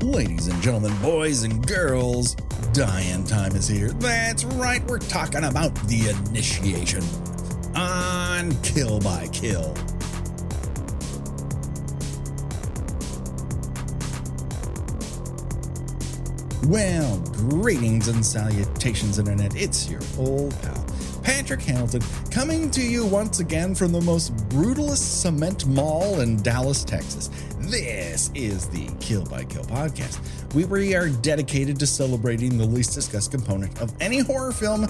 Ladies and gentlemen, boys and girls, dying time is here. That's right, we're talking about the initiation on Kill by Kill. Well, greetings and salutations, Internet. It's your old pal, Patrick Hamilton, coming to you once again from the most brutalist cement mall in Dallas, Texas. This is the Kill by Kill podcast. We are dedicated to celebrating the least discussed component of any horror film,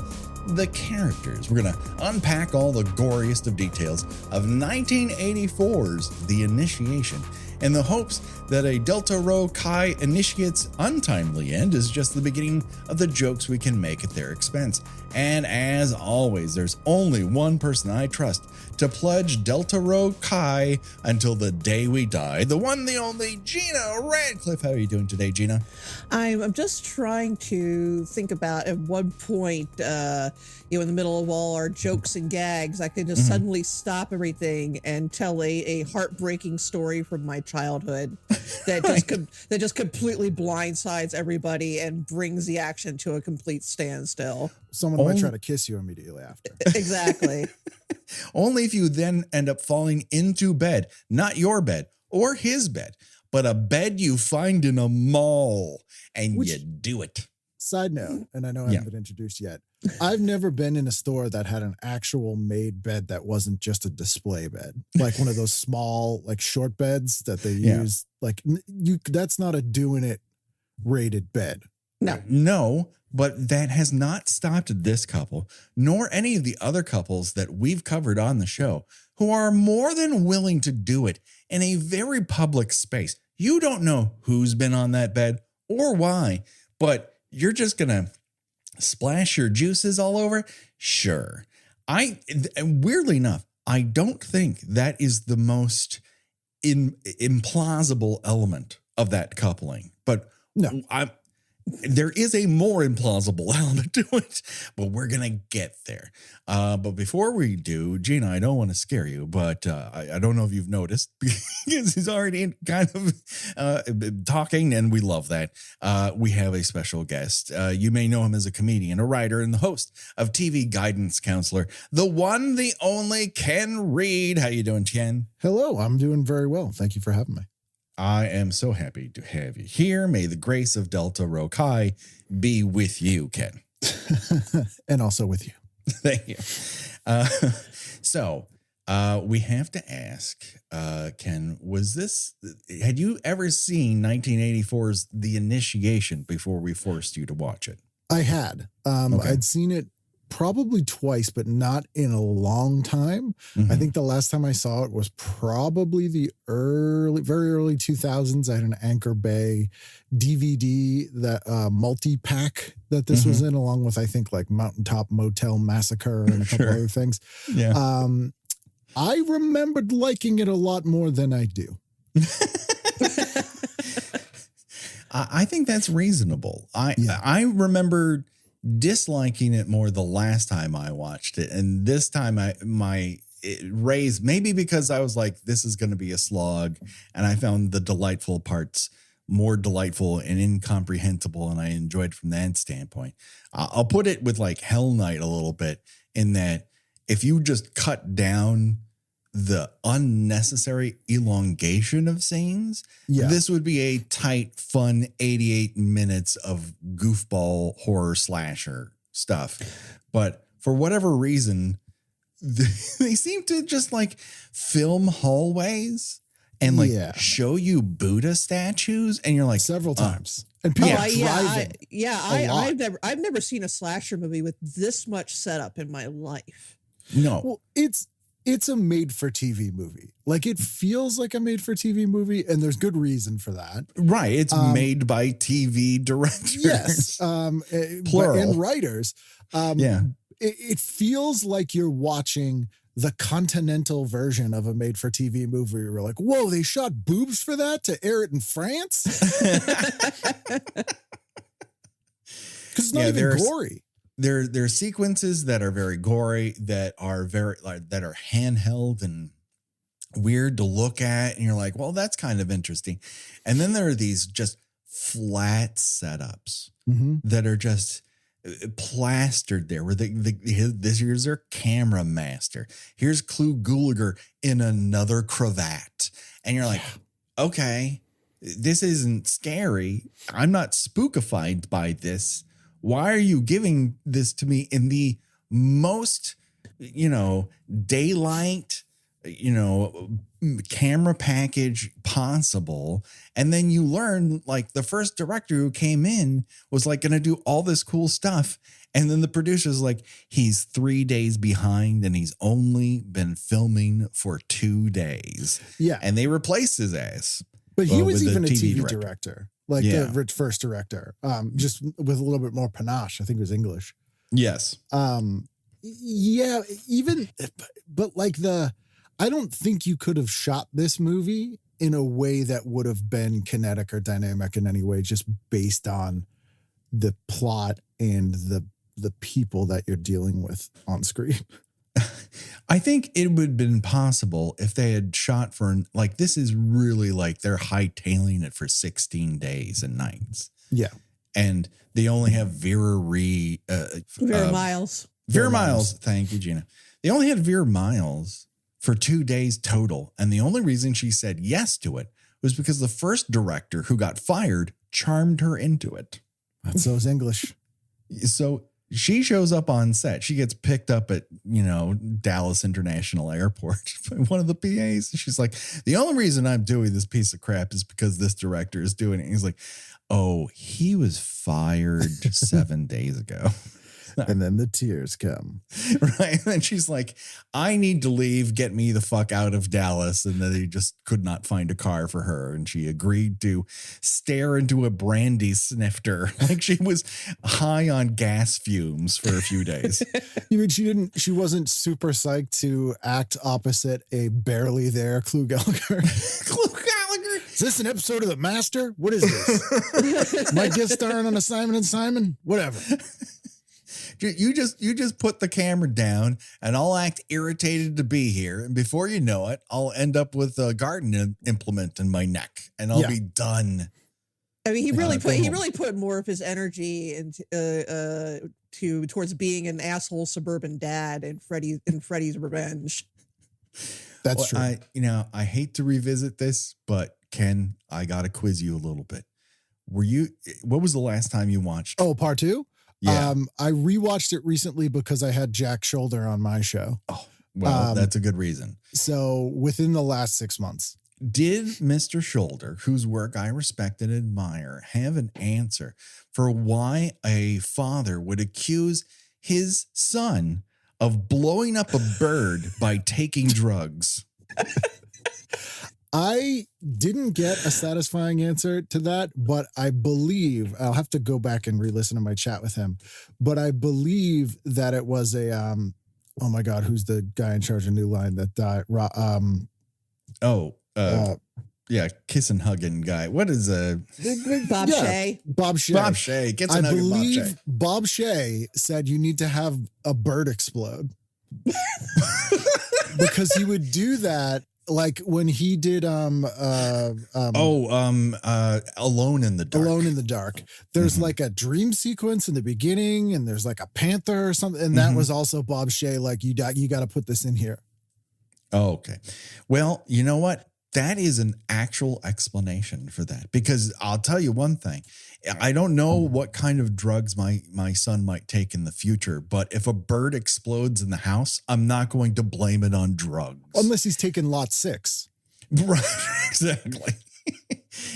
the characters. We're going to unpack all the goriest of details of 1984's The Initiation, in the hopes that a Rho Chi initiate's untimely end is just the beginning of the jokes we can make at their expense. And as always, there's only one person I trust to pledge Rho Chi until the day we die. The one, the only, Gina Radcliffe. How are you doing today, Gina? I'm just trying to think about at one point, in the middle of all our jokes and gags, I could just suddenly stop everything and tell a heartbreaking story from my childhood that just completely blindsides everybody and brings the action to a complete standstill. Someone might try to kiss you immediately after. Exactly. Only if you then end up falling into bed, not your bed or his bed, but a bed you find in a mall, and you do it. Side note, and I know I haven't been introduced yet, I've never been in a store that had an actual made bed that wasn't just a display bed, like one of those small, like short beds that they use. Like that's not a doing it rated bed. No, but that has not stopped this couple, nor any of the other couples that we've covered on the show, who are more than willing to do it in a very public space. You don't know who's been on that bed or why, but you're just going to splash your juices all over? Sure. Weirdly enough, I don't think that is the most implausible element of that coupling. But no, there is a more implausible element to it, but we're going to get there. But before we do, Gina, I don't want to scare you, but I don't know if you've noticed, because he's already kind of talking, and we love that. We have a special guest. You may know him as a comedian, a writer, and the host of TV Guidance Counselor, the one, the only Ken Reid. How you doing, Ken? Hello, I'm doing very well. Thank you for having me. I am so happy to have you here. May the grace of Rho Chi be with you, Ken. And also with you. Thank you. So we have to ask, Ken, had you ever seen 1984's The Initiation before we forced you to watch it? I had. I'd seen it probably twice, but not in a long time. I think the last time I saw it was probably the very early 2000s. I had an Anchor Bay DVD, that multi-pack that this was in, along with, I think, like Mountaintop Motel Massacre and a couple other things. Yeah. I remembered liking it a lot more than I do. I think that's reasonable. I remember disliking it more the last time I watched it, and this time it raised, maybe because I was like, this is going to be a slog, and I found the delightful parts more delightful and incomprehensible, and I enjoyed from that standpoint. I'll put it with like Hell Night a little bit, in that if you just cut down the unnecessary elongation of scenes, this would be a tight, fun 88 minutes of goofball horror slasher stuff. But for whatever reason, they seem to just like film hallways and like show you Buddha statues, and you're like, several times. And people driving. I've never seen a slasher movie with this much setup in my life. No. Well, it's a made-for-TV movie. Like, it feels like a made-for-TV movie, and there's good reason for that. Right. It's made by TV directors. Yes. Plural. And writers. It feels like you're watching the continental version of a made-for-TV movie. You're like, whoa, they shot boobs for that to air it in France? Because it's not even gory. There are sequences that are very gory, that are that are handheld and weird to look at, and you're like, well, that's kind of interesting. And then there are these just flat setups Mm-hmm. that are just plastered there. Where this here's their camera master. Here's Clu Gulager in another cravat, and you're like, okay, this isn't scary. I'm not spookified by this. Why are you giving this to me in the most, daylight, camera package possible? And then you learn, like, the first director who came in was like going to do all this cool stuff. And then the producer's like, he's 3 days behind and he's only been filming for 2 days. Yeah. And they replaced his ass. But he was with even a the TV director, like the first director, just with a little bit more panache. I think it was English. Yes. Yeah, but like I don't think you could have shot this movie in a way that would have been kinetic or dynamic in any way, just based on the plot and the people that you're dealing with on screen. I think it would have been possible if they had shot for, like, this is really like they're hightailing it for 16 days and nights. Yeah. And they only have Vera Miles. Vera Miles. Thank you, Gina. They only had Vera Miles for 2 days total. And the only reason she said yes to it was because the first director who got fired charmed her into it. That's those English. So she shows up on set. She gets picked up at, Dallas International Airport by one of the PAs. She's like, the only reason I'm doing this piece of crap is because this director is doing it. He's like, oh, he was fired 7 days ago. And then the tears come. Right. And she's like, I need to leave. Get me the fuck out of Dallas. And then they just could not find a car for her. And she agreed to stare into a brandy snifter. Like she was high on gas fumes for a few days. You mean she wasn't super psyched to act opposite a barely there Clu Gallagher? Clu Gallagher. Is this an episode of The Master? What is this? Am I guest starring on a Simon & Simon? Whatever. You just put the camera down and I'll act irritated to be here. And before you know it, I'll end up with a garden implement in my neck and I'll be done. I mean, he really put more of his energy into towards being an asshole suburban dad in Freddy's Revenge. That's true. I hate to revisit this, but Ken, I got to quiz you a little bit. What was the last time you watched? Oh, part 2? Yeah. I rewatched it recently because I had Jack Shoulder on my show. Oh, well, that's a good reason. So within the last 6 months. Did Mr. Shoulder, whose work I respect and admire, have an answer for why a father would accuse his son of blowing up a bird by taking drugs? I didn't get a satisfying answer to that, but I believe I'll have to go back and re-listen to my chat with him. But I believe that it was a oh my God, who's the guy in charge of New Line that died? Yeah, kissing hugging guy. What is Bob Shea? Bob Shea. Bob Shea. I believe Bob Shea said you need to have a bird explode because he would do that. Like when he did Alone in the Dark. Alone in the Dark. There's like a dream sequence in the beginning and there's like a panther or something. And that was also Bob Shea. Like you got to put this in here. Oh, okay. Well, you know what? That is an actual explanation for that, because I'll tell you one thing. I don't know what kind of drugs my son might take in the future, but if a bird explodes in the house, I'm not going to blame it on drugs. Unless he's taken lot 6. Right, exactly.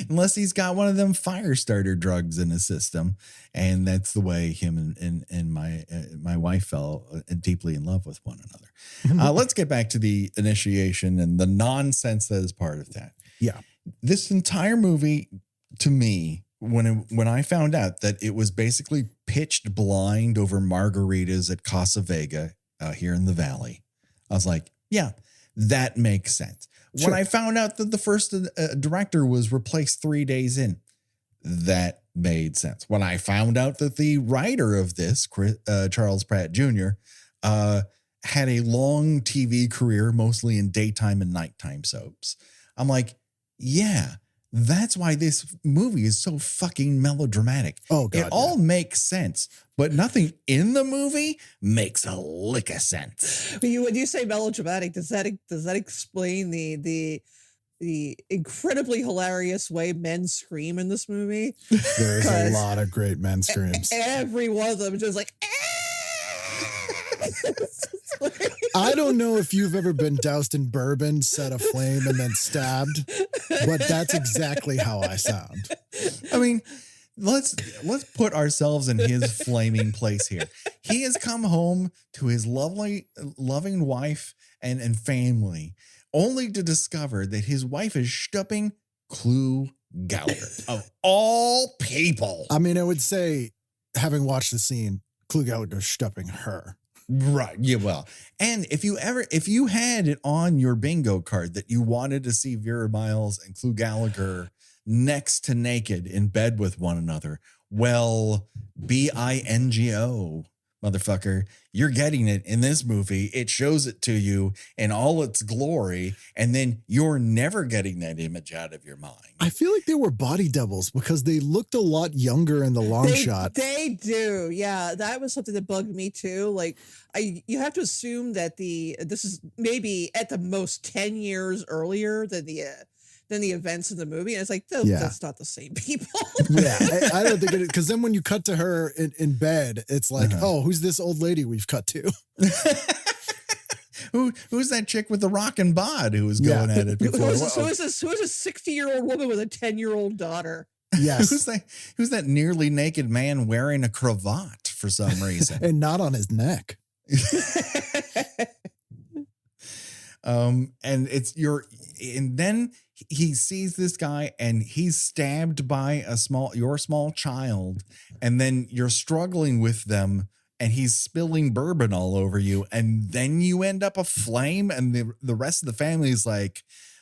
Unless he's got one of them fire starter drugs in his system. And that's the way him and my wife fell deeply in love with one another. Let's get back to the initiation and the nonsense that is part of that. Yeah. This entire movie, to me, when I found out that it was basically pitched blind over margaritas at Casa Vega here in the Valley, I was like, yeah, that makes sense. Sure. When I found out that the first director was replaced 3 days in, that made sense. When I found out that the writer of this, Charles Pratt Jr., had a long TV career, mostly in daytime and nighttime soaps, I'm like, yeah, That's why this movie is so fucking melodramatic. Oh, God, it all makes sense, but nothing in the movie makes a lick of sense. When you say melodramatic, does that explain the incredibly hilarious way men scream in this movie? There is a lot of great men screams. Every one of them is just like. I don't know if you've ever been doused in bourbon, set aflame, and then stabbed, but that's exactly how I sound. I mean, let's put ourselves in his flaming place here. He has come home to his loving wife and family, only to discover that his wife is stupping Clue Gallagher of all people. I mean, I would say, having watched the scene, Clue Gallagher's stupping her. Right. Yeah. Well, and if you had it on your bingo card that you wanted to see Vera Miles and Clue Gallagher next to naked in bed with one another, well, bingo, motherfucker, you're getting it in this movie. It shows it to you in all its glory, and then you're never getting that image out of your mind. I feel like they were body doubles because they looked a lot younger in the long shot. They do. Yeah, that was something that bugged me too. Like, you have to assume that this is maybe at the most 10 years earlier than the events in the movie. And it's like, that's not the same people. Yeah, I don't think it is. Because then when you cut to her in bed, it's like, oh, who's this old lady we've cut to? Who's that chick with the rockin' bod who was going at it before? Who is this 60-year-old woman with a 10-year-old daughter? Yes. Who's that nearly naked man wearing a cravat for some reason? And not on his neck. And then he sees this guy and he's stabbed by your small child, and then you're struggling with them and he's spilling bourbon all over you, and then you end up aflame, and the rest of the family is like,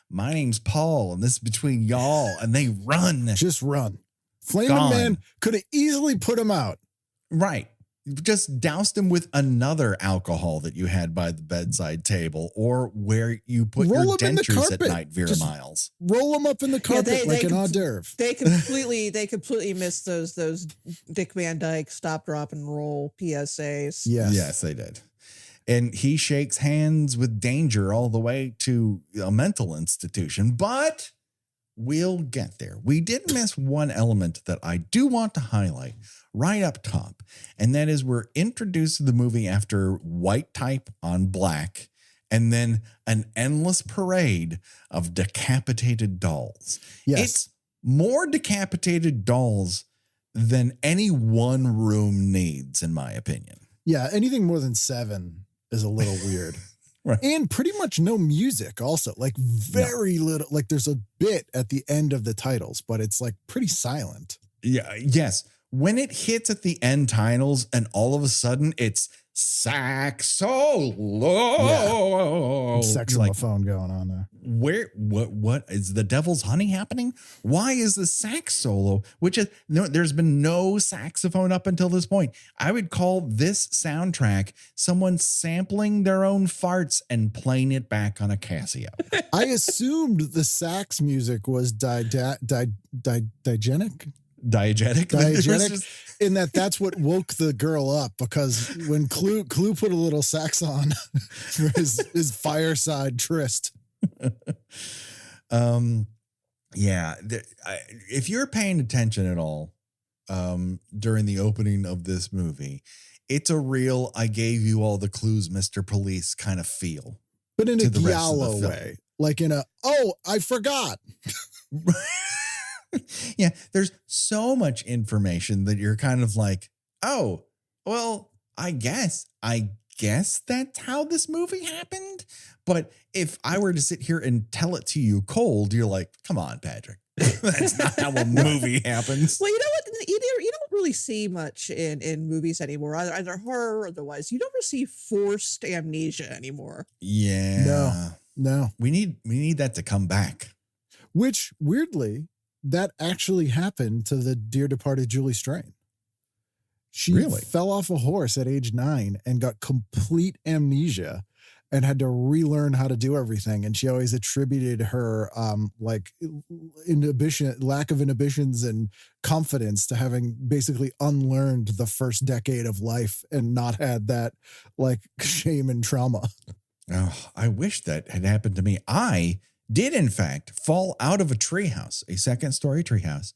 my name's Paul and this is between y'all, and they run. Just run. Flaming Man could have easily put him out. Right. Just doused him with another alcohol that you had by the bedside table, or where you put your dentures at night, Vera Miles. Roll them up in the carpet like an hors d'oeuvre. They completely missed those Dick Van Dyke stop, drop, and roll PSAs. Yes, they did. And he shakes hands with danger all the way to a mental institution, but we'll get there. We did miss one element that I do want to highlight right up top, and that is we're introduced to the movie after white type on black, and then an endless parade of decapitated dolls. Yes. It's more decapitated dolls than any one room needs, in my opinion. Yeah, anything more than 7 is a little weird. Right. And pretty much no music also, like very little, like there's a bit at the end of the titles, but it's like pretty silent. Yeah. Yes. When it hits at the end titles and all of a sudden it's sax solo. Saxophone going on there. What is the devil's honey happening? Why is the sax solo, which is there's been no saxophone up until this point. I would call this soundtrack someone sampling their own farts and playing it back on a Casio. I assumed the sax music was diegetic. In that's what woke the girl up, because when Clue put a little sax on for his fireside tryst. If you're paying attention at all during the opening of this movie, it's a real I gave you all the clues, Mr. Police kind of feel. But in a giallo way. Like in a, oh, I forgot. Yeah, there's so much information that you're kind of like, oh, well, I guess that's how this movie happened. But if I were to sit here and tell it to you cold, you're like, come on, Patrick. That's not how a movie happens. Well, you know what? You don't really see much in movies anymore, either horror or otherwise. You don't receive forced amnesia anymore. Yeah. No. We need that to come back. Which, weirdly, that actually happened to the dear departed Julie Strain. She fell off a horse at age 9 and got complete amnesia. and had to relearn how to do everything. And she always attributed her like lack of inhibitions and confidence to having basically unlearned the first decade of life and not had that like shame and trauma. Oh, I wish that had happened to me. I did, in fact, fall out of a treehouse, a second-story treehouse.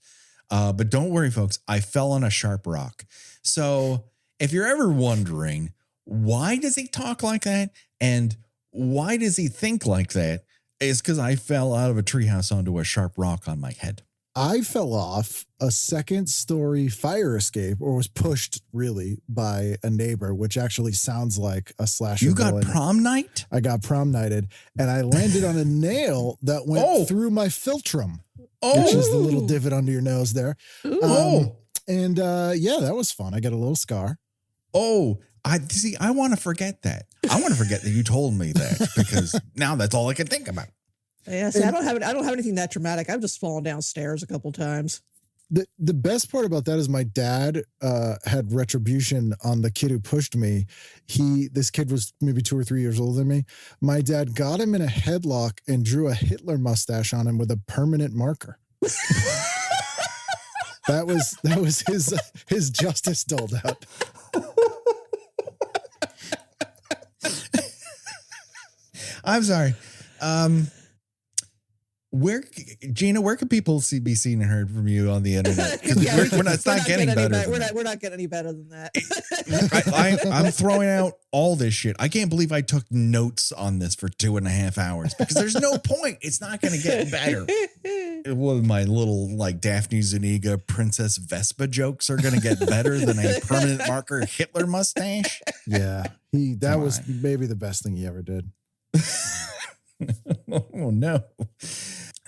But don't worry, folks. I fell on a sharp rock. So if you're ever wondering, why does he talk like that? And why does he think like that? It's because I fell out of a treehouse onto a sharp rock on my head. I fell off a second-story fire escape, or was pushed really by a neighbor, which actually sounds like a slasher. You got villain. prom night? I got prom nighted, and I landed on a nail that went through my philtrum, which is the little divot under your nose there. And yeah, that was fun. I got a little scar. Oh, I want to forget that. I want to forget that you told me that, because now that's all I can think about. Yeah, see, I don't have anything that traumatic. I've just fallen downstairs a couple times. The best part about that is my dad had retribution on the kid who pushed me. This kid was maybe 2 or 3 years older than me. My dad got him in a headlock and drew a Hitler mustache on him with a permanent marker. That was his justice doled out. I'm sorry. Gina, where can people be seen and heard from you on the internet? Because we're not getting better. We're not getting any better than that. I'm throwing out all this shit. I can't believe I took notes on this for 2.5 hours, because there's no point. It's not going to get better. One of my little like Daphne Zuniga Princess Vespa jokes are going to get better than a permanent marker Hitler mustache. Yeah, that was maybe the best thing he ever did. Oh no.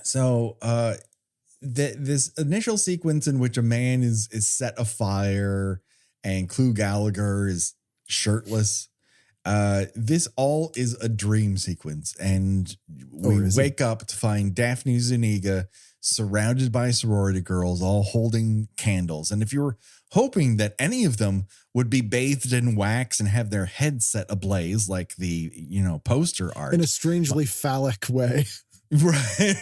So this initial sequence in which a man is set afire and Clu Gallagher is shirtless, this all is a dream sequence, and we wake up to find Daphne Zuniga surrounded by sorority girls all holding candles. And if you were hoping that any of them would be bathed in wax and have their heads set ablaze like the, poster art. In a strangely phallic way. Right.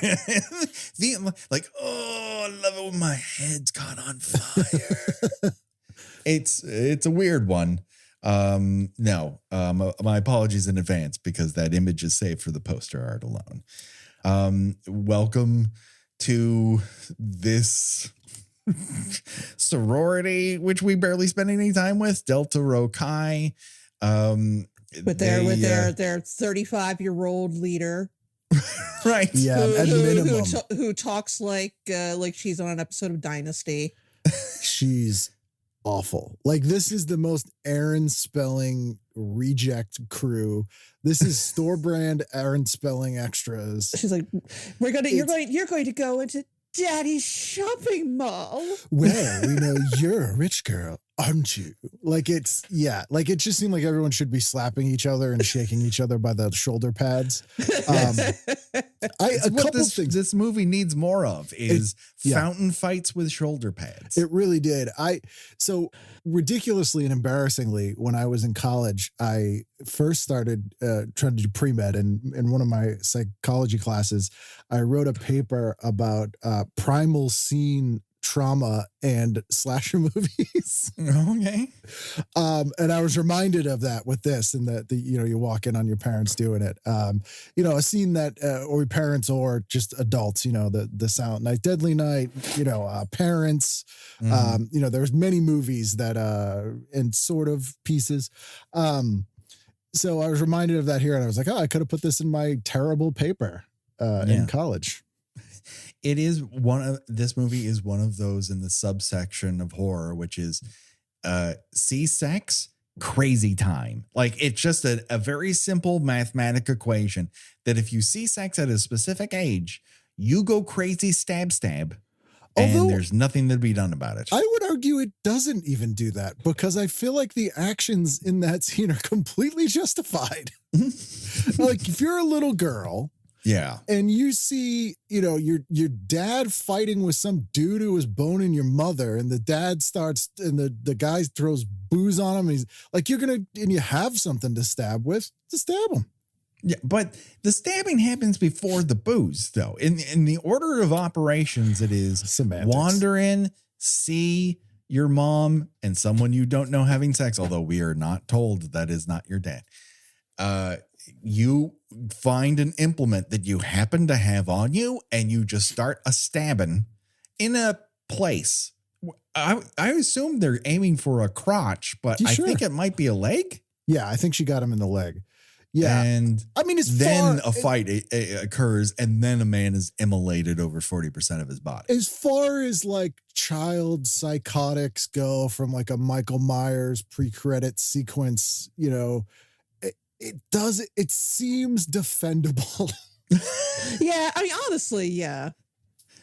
Like, oh, I love it when my head's caught on fire. It's a weird one. No, my apologies in advance, because that image is saved for the poster art alone. Welcome to this sorority, which we barely spend any time with, Delta Rho Chi. With their 35-year-old leader. Right. Yeah, at minimum. Who talks like she's on an episode of Dynasty. She's awful. Like, this is the most Aaron Spelling reject crew. This is store brand Aaron Spelling extras. She's like, you're going to go into Daddy's shopping mall. Well, we know you're a rich girl, aren't you? Like, it just seemed like everyone should be slapping each other and shaking each other by the shoulder pads. This movie needs more of is fountain fights with shoulder pads. It really did. So ridiculously and embarrassingly, when I was in college, I first started trying to do pre-med, and in one of my psychology classes, I wrote a paper about primal scene trauma and slasher movies. Okay. And I was reminded of that with this, and that you walk in on your parents doing it. A scene that or parents or just adults, the Silent Night, Deadly Night, Parents. Mm-hmm. There's many movies that and sort of pieces. So I was reminded of that here, and I was like, I could have put this in my terrible paper in college. This movie is one of those in the subsection of horror, which is see sex, crazy time. Like, it's just a very simple mathematic equation that if you see sex at a specific age, you go crazy, stab, and there's nothing to be done about it. I would argue it doesn't even do that, because I feel like the actions in that scene are completely justified. Like, if you're a little girl, yeah, and you see, your dad fighting with some dude who was boning your mother, and the dad starts, and the guy throws booze on him, and he's like, and you have something to stab with, to stab him. Yeah, but the stabbing happens before the booze, though. In the order of operations, it is Semantics. wander in, see your mom and someone you don't know having sex, although we are not told that is not your dad. You find an implement that you happen to have on you, and you just start a stabbing in a place. I assume they're aiming for a crotch, but You I sure? think it might be a leg. Yeah, I think she got him in the leg. Yeah. And I mean, then a fight occurs, and then a man is immolated over 40% of his body. As far as like child psychotics go, from like a Michael Myers pre-credit sequence, you know, it seems defendable. Yeah, I mean, honestly, yeah.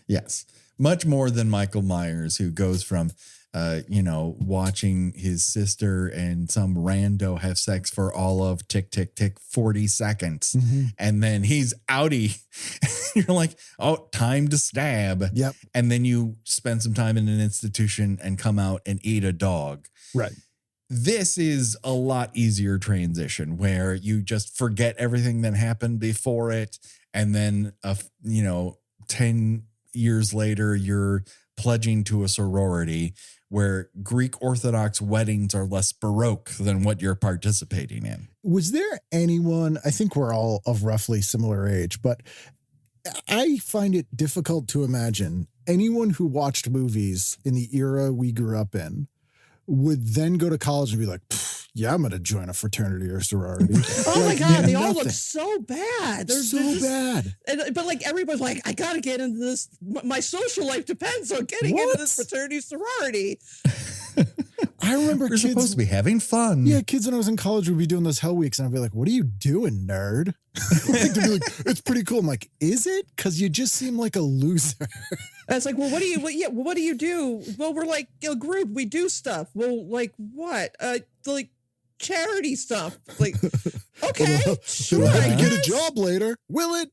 Yes. Much more than Michael Myers, who goes from, watching his sister and some rando have sex for all of tick, tick, tick, 40 seconds. Mm-hmm. And then he's outie. You're like, oh, time to stab. Yep. And then you spend some time in an institution and come out and eat a dog. Right. This is a lot easier transition where you just forget everything that happened before it. And then, 10 years later, you're pledging to a sorority where Greek Orthodox weddings are less Baroque than what you're participating in. Was there anyone, I think we're all of roughly similar age, but I find it difficult to imagine anyone who watched movies in the era we grew up in would then go to college and be like, yeah, I'm going to join a fraternity or sorority. Oh my God, they all look so bad. They're bad. But like everybody's like, I got to get into this. My social life depends on getting into this fraternity sorority. I remember We're supposed to be having fun. Yeah, kids when I was in college would be doing those hell weeks, and I'd be like, what are you doing, nerd? They'd be like, it's pretty cool. I'm like, is it? Because you just seem like a loser. And it's like, well, what do you do? Well, we're like a group. We do stuff. Well, like what? Like charity stuff. Like, okay, sure. I have to get a job later. Will it?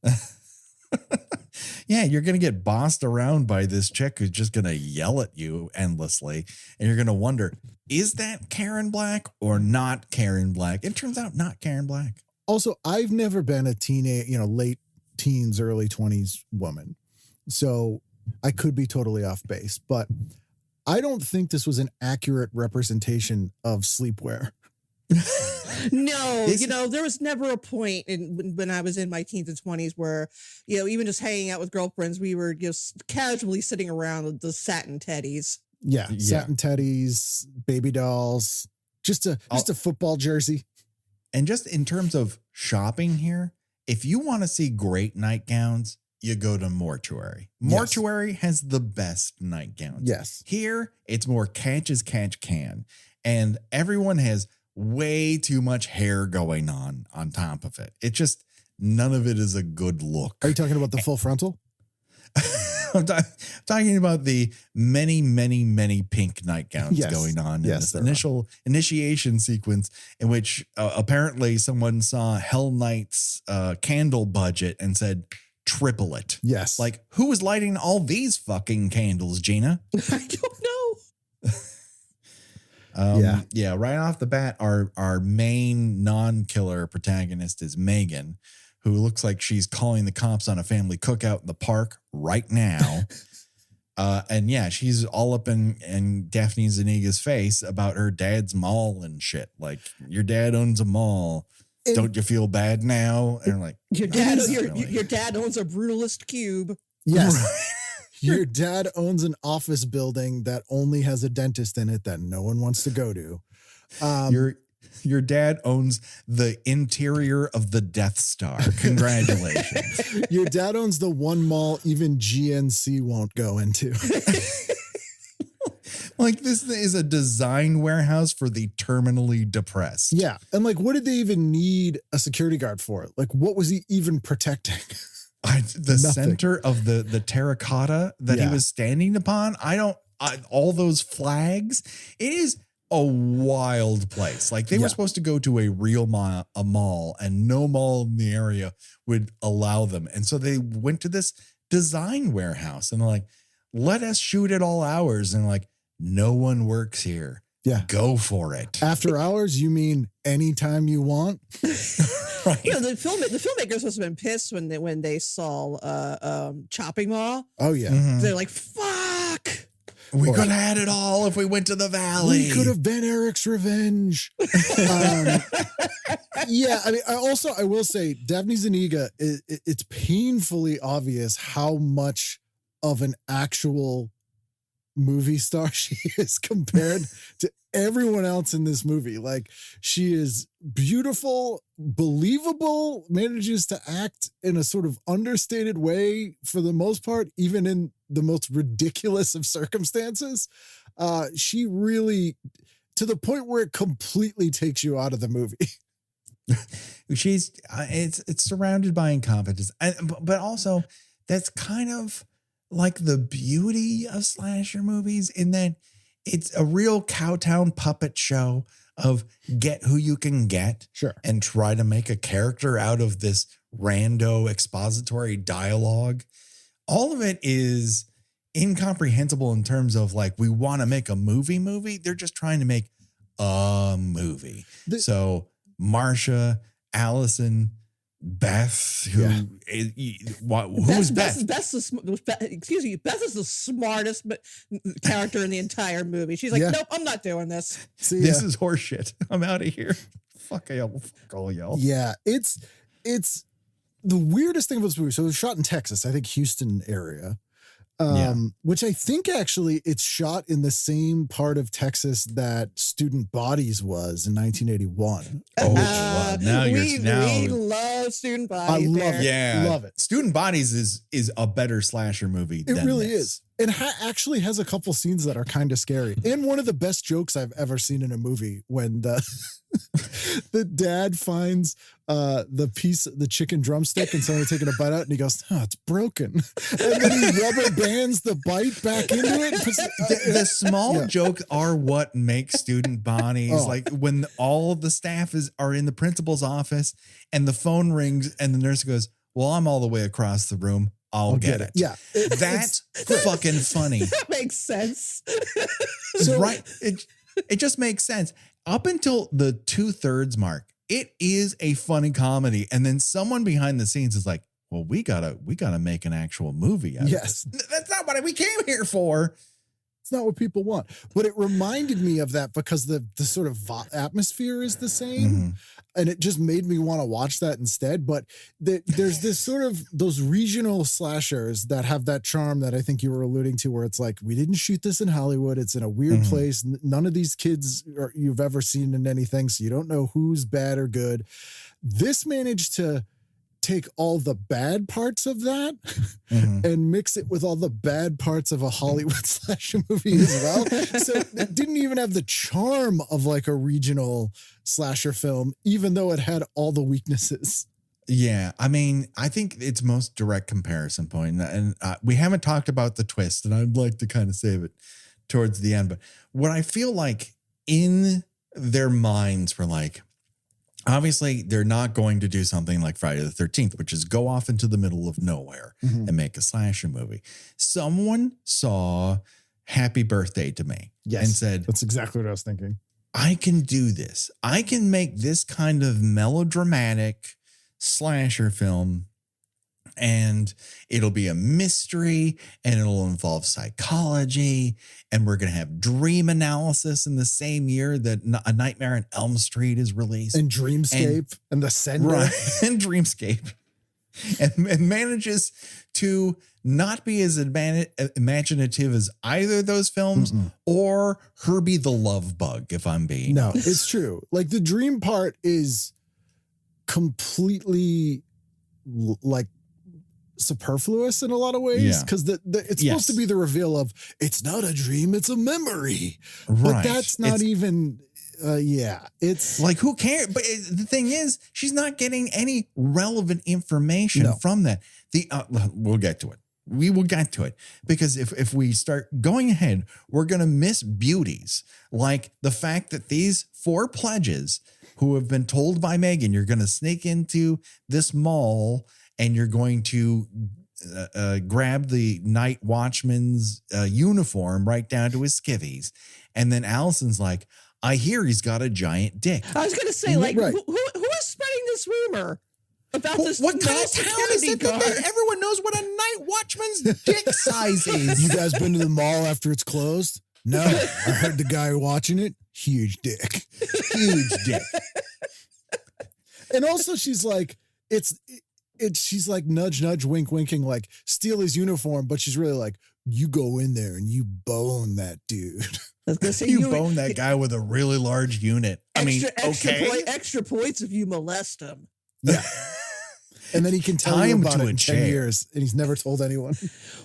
Yeah, you're going to get bossed around by this chick who's just going to yell at you endlessly. And you're going to wonder, is that Karen Black or not Karen Black? It turns out not Karen Black. Also, I've never been a teenage, late teens, early 20s woman. So I could be totally off base, but I don't think this was an accurate representation of sleepwear. No, there was never a point when I was in my teens and 20s where, even just hanging out with girlfriends, we were just casually sitting around with the satin teddies. Yeah. Satin teddies, baby dolls, just a football jersey. And just in terms of shopping here, if you want to see great nightgowns, you go to Mortuary. Mortuary has the best nightgowns. Yes. Here, it's more catch as catch can. And everyone has way too much hair going on top of it. It just, none of it is a good look. Are you talking about the full frontal? I'm talking about the many, many, many pink nightgowns going on in this initial initiation sequence in which apparently someone saw Hell Knight's candle budget and said, triple it. Yes. Like, who is lighting all these fucking candles, Gina? I don't know. Yeah, right off the bat, our main non-killer protagonist is Megan, who looks like she's calling the cops on a family cookout in the park right now. And yeah, she's all up in Daphne Zuniga's face about her dad's mall and shit. Like, your dad owns a mall. Don't you feel bad now? And like, your dad owns a brutalist cube. Yes. Right. Your dad owns an office building that only has a dentist in it that no one wants to go to. Your dad owns the interior of the Death Star. Congratulations. Your dad owns the one mall even GNC won't go into. Like, this is a design warehouse for the terminally depressed. Yeah. And like, what did they even need a security guard for? Like, what was he even protecting? The center of the terracotta that he was standing upon. All those flags. It is a wild place. Like, they were supposed to go to a real mall, and no mall in the area would allow them. And so they went to this design warehouse and they're like, let us shoot at all hours. And like, no one works here. Yeah. Go for it. After hours, you mean anytime you want? Right. The filmmakers must have been pissed when they saw Chopping Mall. Oh yeah. Mhm. They're like, fuck. We could have had it all if we went to the valley. We could have been Eric's revenge. Yeah, I mean, I will say, Daphne Zuniga, it's painfully obvious how much of an actual movie star she is compared to everyone else in this movie. Like, she is beautiful, believable, manages to act in a sort of understated way for the most part, even in the most ridiculous of circumstances. She really, to the point where it completely takes you out of the movie. She's it's surrounded by incompetence, but also that's kind of like the beauty of slasher movies, in that it's a real cowtown puppet show of get who you can get, Sure, and try to make a character out of this rando expository dialogue. All of it is incomprehensible in terms of, like, we want to make a movie. They're just trying to make a movie. So Marsha, Allison, Beth, who is Beth? Beth is the smartest character in the entire movie. She's like, nope, I'm not doing this. This is horseshit. I'm out of here. Fuck all y'all. Yeah, it's the weirdest thing about this movie. So it was shot in Texas, I think Houston area. Which I think actually it's shot in the same part of Texas that Student Bodies was in 1981. Oh, wow. We love Student Bodies. I love it. Student Bodies is a better slasher movie. It really is. It actually has a couple scenes that are kind of scary. And one of the best jokes I've ever seen in a movie, when the dad finds the chicken drumstick and someone taking a bite out, and he goes, "Oh, it's broken." And then he rubber bands the bite back into it. The small jokes are what makes Student Bodies. Like when all of the staff are in the principal's office and the phone rings and the nurse goes, "Well, I'm all the way across the room. I'll get it." Yeah. That's fucking funny. That makes sense. Right. It just makes sense. Up until the 2/3 mark, it is a funny comedy. And then someone behind the scenes is like, well, we gotta make an actual movie out of this. That's not what we came here for. It's not what people want. But it reminded me of that because the sort of atmosphere is the same. Mm-hmm. And it just made me want to watch that instead. But there's this sort of those regional slashers that have that charm that I think you were alluding to, where it's like, we didn't shoot this in Hollywood. It's in a weird place. None of these kids you've ever seen in anything, so you don't know who's bad or good. This managed to take all the bad parts of that and mix it with all the bad parts of a Hollywood slasher movie as well. So it didn't even have the charm of like a regional slasher film, even though it had all the weaknesses. Yeah. I mean, I think its most direct comparison point, and we haven't talked about the twist, and I'd like to kind of save it towards the end, but what I feel like in their minds were like, obviously, they're not going to do something like Friday the 13th, which is go off into the middle of nowhere and make a slasher movie. Someone saw Happy Birthday to Me and said, that's exactly what I was thinking. I can do this. I can make this kind of melodramatic slasher film, and it'll be a mystery, and it'll involve psychology, and we're going to have dream analysis in the same year that A Nightmare on Elm Street is released. And Dreamscape and The Sender. Right, and Dreamscape. And manages to not be as imaginative as either of those films or Herbie the Love Bug, if I'm being honest. It's true. Like, the dream part is completely like superfluous in a lot of ways, because it's supposed to be the reveal of it's not a dream, it's a memory, but that's not even it's like, who cares? But the thing is, she's not getting any relevant information from that. We'll get to it. We will get to it, because if we start going ahead, we're going to miss beauties like the fact that these 4 pledges who have been told by Megan, you're going to sneak into this mall and you're going to grab the night watchman's uniform right down to his skivvies. And then Allison's like, I hear he's got a giant dick. I was going to say, like, who is spreading this rumor about this. What kind of town is it that everyone knows what a night watchman's dick size is? You guys been to the mall after it's closed? No, I heard the guy watching it. Huge dick. Huge dick. And also she's like, she's like nudge, nudge, wink, winking, like steal his uniform. But she's really like, you go in there and you bone that dude. You bone that guy with a really large unit. Extra points if you molest him. Yeah. And then he can tell you about it in 10 years, and he's never told anyone.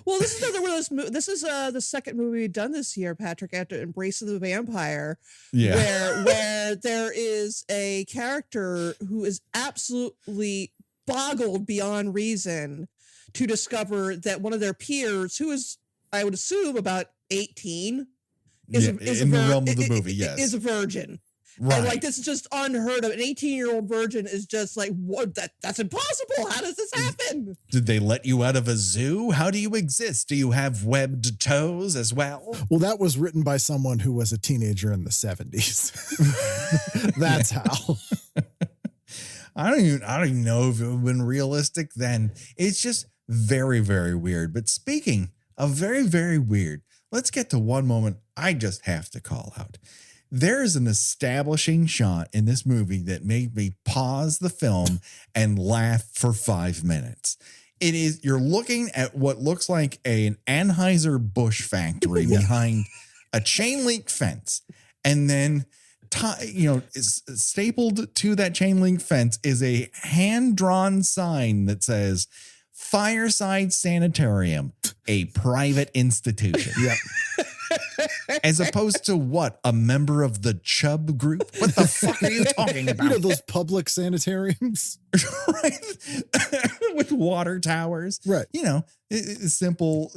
Well, this is another one of those. This is the second movie we've done this year, Patrick, after Embrace of the Vampire, where there is a character who is absolutely boggled beyond reason to discover that one of their peers, who is, I would assume, about 18, is a virgin. Right. And like, this is just unheard of. An 18-year-old virgin is just like, what? That's impossible. How does this happen? Did they let you out of a zoo? How do you exist? Do you have webbed toes as well? Well, that was written by someone who was a teenager in the 70s. That's how. I don't even know if it would have been realistic then. It's just very, very weird. But speaking of very, very weird, let's get to one moment I just have to call out. There is an establishing shot in this movie that made me pause the film and laugh for 5 minutes. It is, you're looking at what looks like an Anheuser-Busch factory behind a chain link fence. And then, is stapled to that chain link fence is a hand-drawn sign that says, Fireside Sanitarium, a private institution. Yep. As opposed to what? A member of the Chubb group? What the fuck are you talking about? You know, those public sanitariums? Right. With water towers. Right. You know, simple,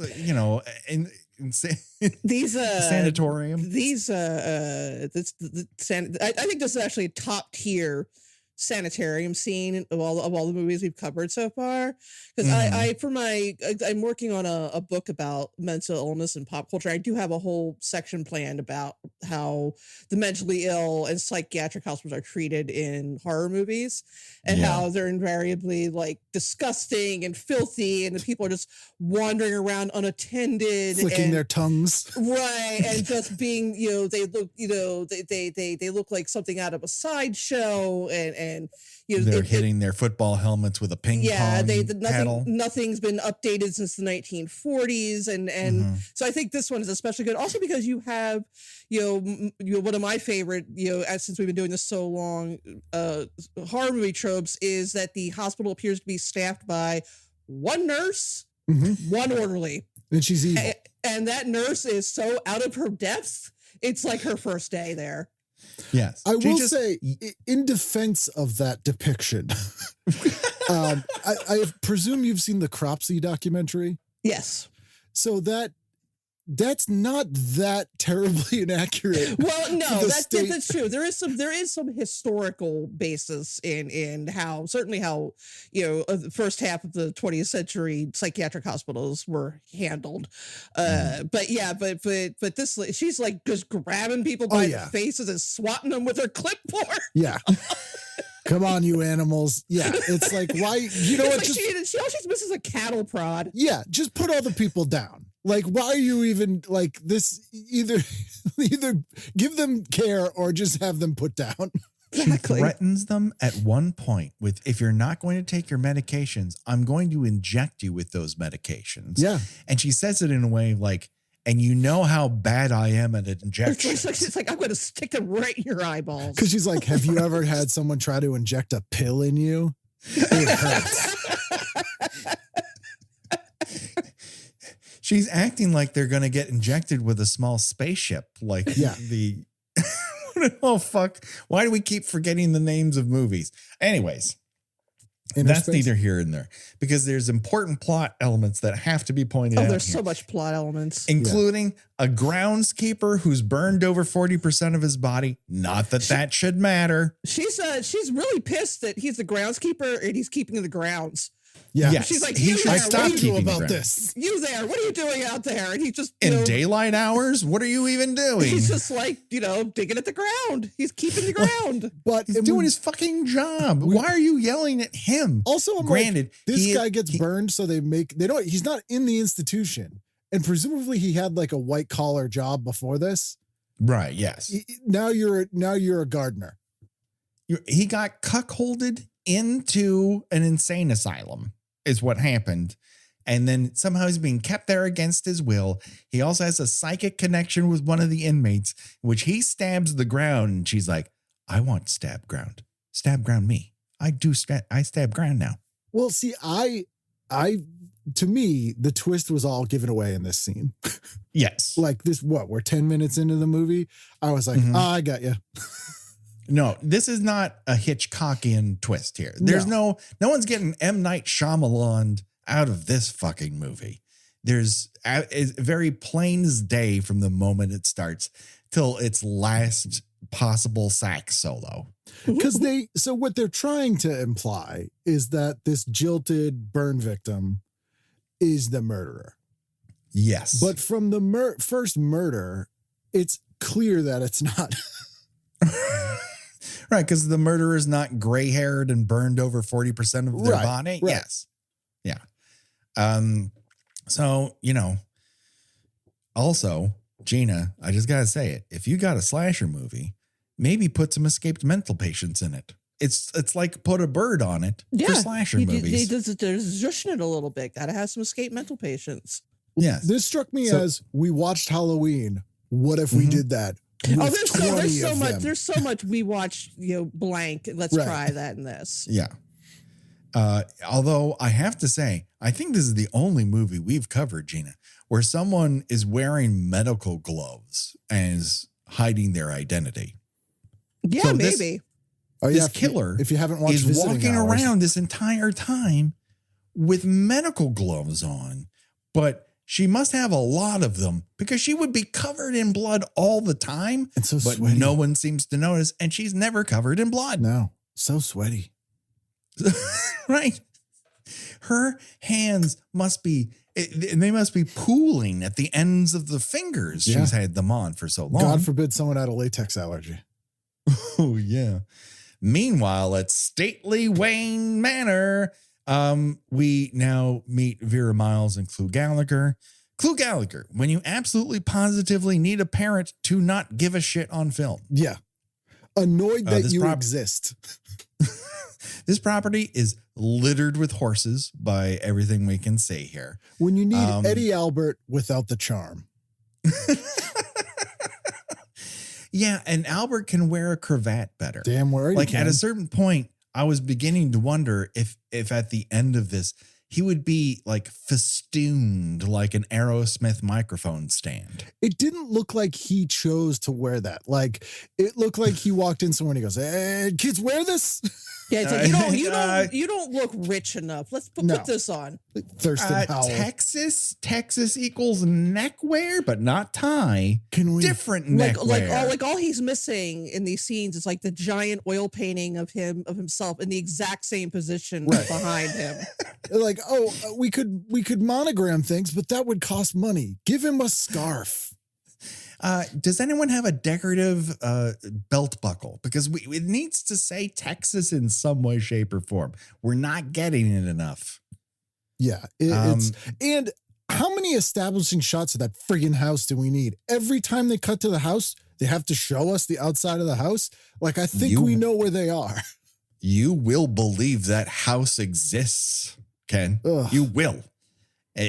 these sanatorium. I think this is actually a top tier sanitarium scene of all the movies we've covered so far, because I'm working on a book about mental illness and pop culture. I do have a whole section planned about how the mentally ill and psychiatric hospitals are treated in horror movies, and how they're invariably like disgusting and filthy, and the people are just wandering around unattended, flicking their tongues, right, and just being, they look, they look like something out of a sideshow, and they're hitting their football helmets with a ping pong paddle. Nothing's been updated since the 1940s, and so I think this one is especially good. Also because you have one of my favorite since we've been doing this so long horror movie tropes is that the hospital appears to be staffed by one nurse, one orderly, and she's evil, and that nurse is so out of her depth. It's like her first day there. Yes. I will say, in defense of that depiction, I presume you've seen the Cropsey documentary. Yes. So that's not that terribly inaccurate. Well, no, that's true. There is some historical basis in how the first half of the 20th century psychiatric hospitals were handled. But this, she's like just grabbing people by the faces and swatting them with her clipboard. Yeah. Come on, you animals. Yeah. It's like, why, she misses a cattle prod. Yeah. Just put all the people down. Like, why are you even like this? Either give them care or just have them put down. Exactly. She threatens them at one point with, if you're not going to take your medications, I'm going to inject you with those medications. Yeah. And she says it in a way like, and you know how bad I am at injections. It's like, I'm going to stick them right in your eyeballs. Because she's like, have you ever had someone try to inject a pill in you? It hurts. She's acting like they're going to get injected with a small spaceship. Like oh, fuck. Why do we keep forgetting the names of movies? Anyways, that's neither here nor there, because there's important plot elements that have to be pointed out. Oh, there's so much plot elements. Including a groundskeeper who's burned over 40% of his body. Not that should matter. She's really pissed that he's the groundskeeper and he's keeping the grounds. Yeah. Yes. She's like, he you should there, I what stop are stopped you you keeping the about ground. this. You there? What are you doing out there? And he just, In daylight hours? What are you even doing? he's just like, digging at the ground. He's keeping the ground. But He's doing his fucking job. Why are you yelling at him? also, I'm Granted, like, this guy gets burned, so they don't. He's not in the institution, and presumably he had like a white collar job before this. Right. Yes. Now you're a gardener. He got cuckolded into an insane asylum, is what happened. And then somehow he's being kept there against his will. He also has a psychic connection with one of the inmates, which he stabs the ground. And she's like, I want stab ground. Stab ground me. I stab ground now. Well, see, to me, the twist was all given away in this scene. Yes. Like this, we're 10 minutes into the movie. I was like, I got you. No, this is not a Hitchcockian twist here. There's no one's getting M. Night Shyamalan out of this fucking movie. There's it's very plain as day from the moment it starts till its last possible sax solo. Because so what they're trying to imply is that this jilted burn victim is the murderer. Yes. But from the first murder, it's clear that it's not. Right, because the murderer is not gray-haired and burned over 40% of their body. Right. Yes. Yeah. So, also, Gina, I just got to say it. If you got a slasher movie, maybe put some escaped mental patients in it. It's like put a bird on it for slasher movies. They're zhushing it a little bit. Got to have some escaped mental patients. Yes. This struck me as we watched Halloween. What if we did that? Oh, there's so much we watched, blank. Let's try that in this. Yeah. Although I have to say, I think this is the only movie we've covered, Gina, where someone is wearing medical gloves and is hiding their identity. Yeah, So maybe. This killer, if you haven't watched, is walking around this entire time with medical gloves on, but she must have a lot of them because she would be covered in blood all the time. And so but sweaty. No one seems to notice, and she's never covered in blood. No, so sweaty. Right. Her hands must be, they must be pooling at the ends of the fingers. Yeah. She's had them on for so long. God forbid someone had a latex allergy. Oh, yeah. Meanwhile, at stately Wayne Manor, we now meet Vera Miles and Clu Gallagher. Clu Gallagher, when you absolutely positively need a parent to not give a shit on film. Yeah. Annoyed that you exist. This property is littered with horses by everything we can see here. When you need Eddie Albert without the charm. Yeah, and Albert can wear a cravat better. Damn worried. Like at a certain point, I was beginning to wonder if at the end of this, he would be like festooned like an Aerosmith microphone stand. It didn't look like he chose to wear that. Like it looked like he walked in somewhere and he goes, "Hey, kids, wear this." Yeah, it's like you don't look rich enough. Let's put this on. Thurston Howell. Texas equals neckwear, but not tie. Can we different neckwear? Like all he's missing in these scenes is like the giant oil painting of himself in the exact same position behind him. Like, we could monogram things, but that would cost money. Give him a scarf. Does anyone have a decorative belt buckle? Because it needs to say Texas in some way, shape, or form. We're not getting it enough. Yeah. And how many establishing shots of that friggin' house do we need? Every time they cut to the house, they have to show us the outside of the house. Like, I think we know where they are. You will believe that house exists, Ken. Ugh. You will.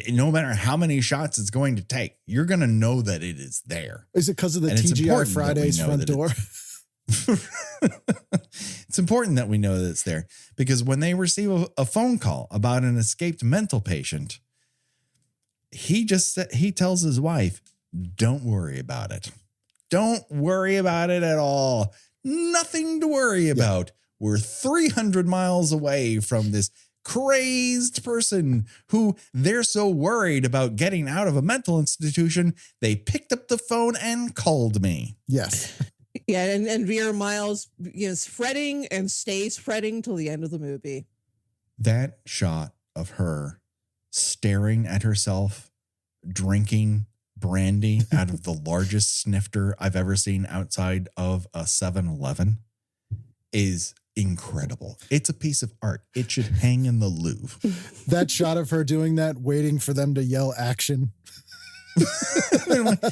No matter how many shots it's going to take, you're going to know that it is there. Is it because of the And TGI Fridays front door? It's important that we know that it's there because when they receive a phone call about an escaped mental patient, he tells his wife, "Don't worry about it. Don't worry about it at all. Nothing to worry about. We're 300 miles away from this crazed person who they're so worried about getting out of a mental institution, they picked up the phone and called me." Yes. Yeah, and Vera Miles is fretting and stays fretting till the end of the movie. That shot of her staring at herself, drinking brandy out of the largest snifter I've ever seen outside of a 7-Eleven is incredible. It's a piece of art. It should hang in the Louvre. That shot of her doing that, waiting for them to yell action. Like,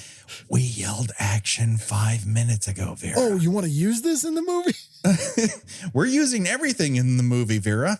we yelled action 5 minutes ago, Vera. Oh, you want to use this in the movie? We're using everything in the movie, Vera.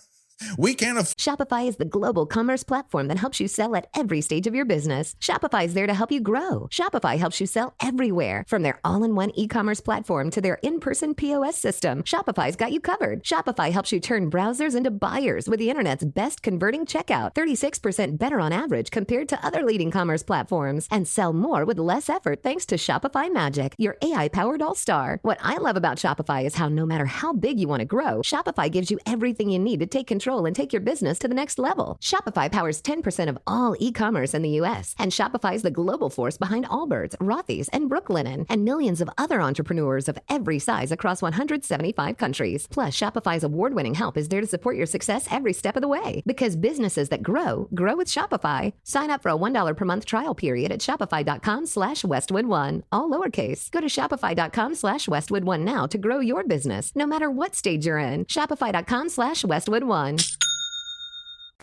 We can't Shopify is the global commerce platform that helps you sell at every stage of your business. Shopify is there to help you grow. Shopify helps you sell everywhere, from their all-in-one e-commerce platform to their in-person POS system. Shopify's got you covered. Shopify helps you turn browsers into buyers with the internet's best converting checkout, 36% better on average compared to other leading commerce platforms, and sell more with less effort thanks to Shopify Magic, your AI-powered all-star. What I love about Shopify is how no matter how big you want to grow, Shopify gives you everything you need to take control and take your business to the next level. Shopify powers 10% of all e-commerce in the U.S., and Shopify is the global force behind Allbirds, Rothy's, and Brooklinen, and millions of other entrepreneurs of every size across 175 countries. Plus, Shopify's award-winning help is there to support your success every step of the way. Because businesses that grow with Shopify. Sign up for a $1 per month trial period at shopify.com/Westwood1, all lowercase. Go to shopify.com/Westwood1 now to grow your business, no matter what stage you're in. Shopify.com/Westwood1.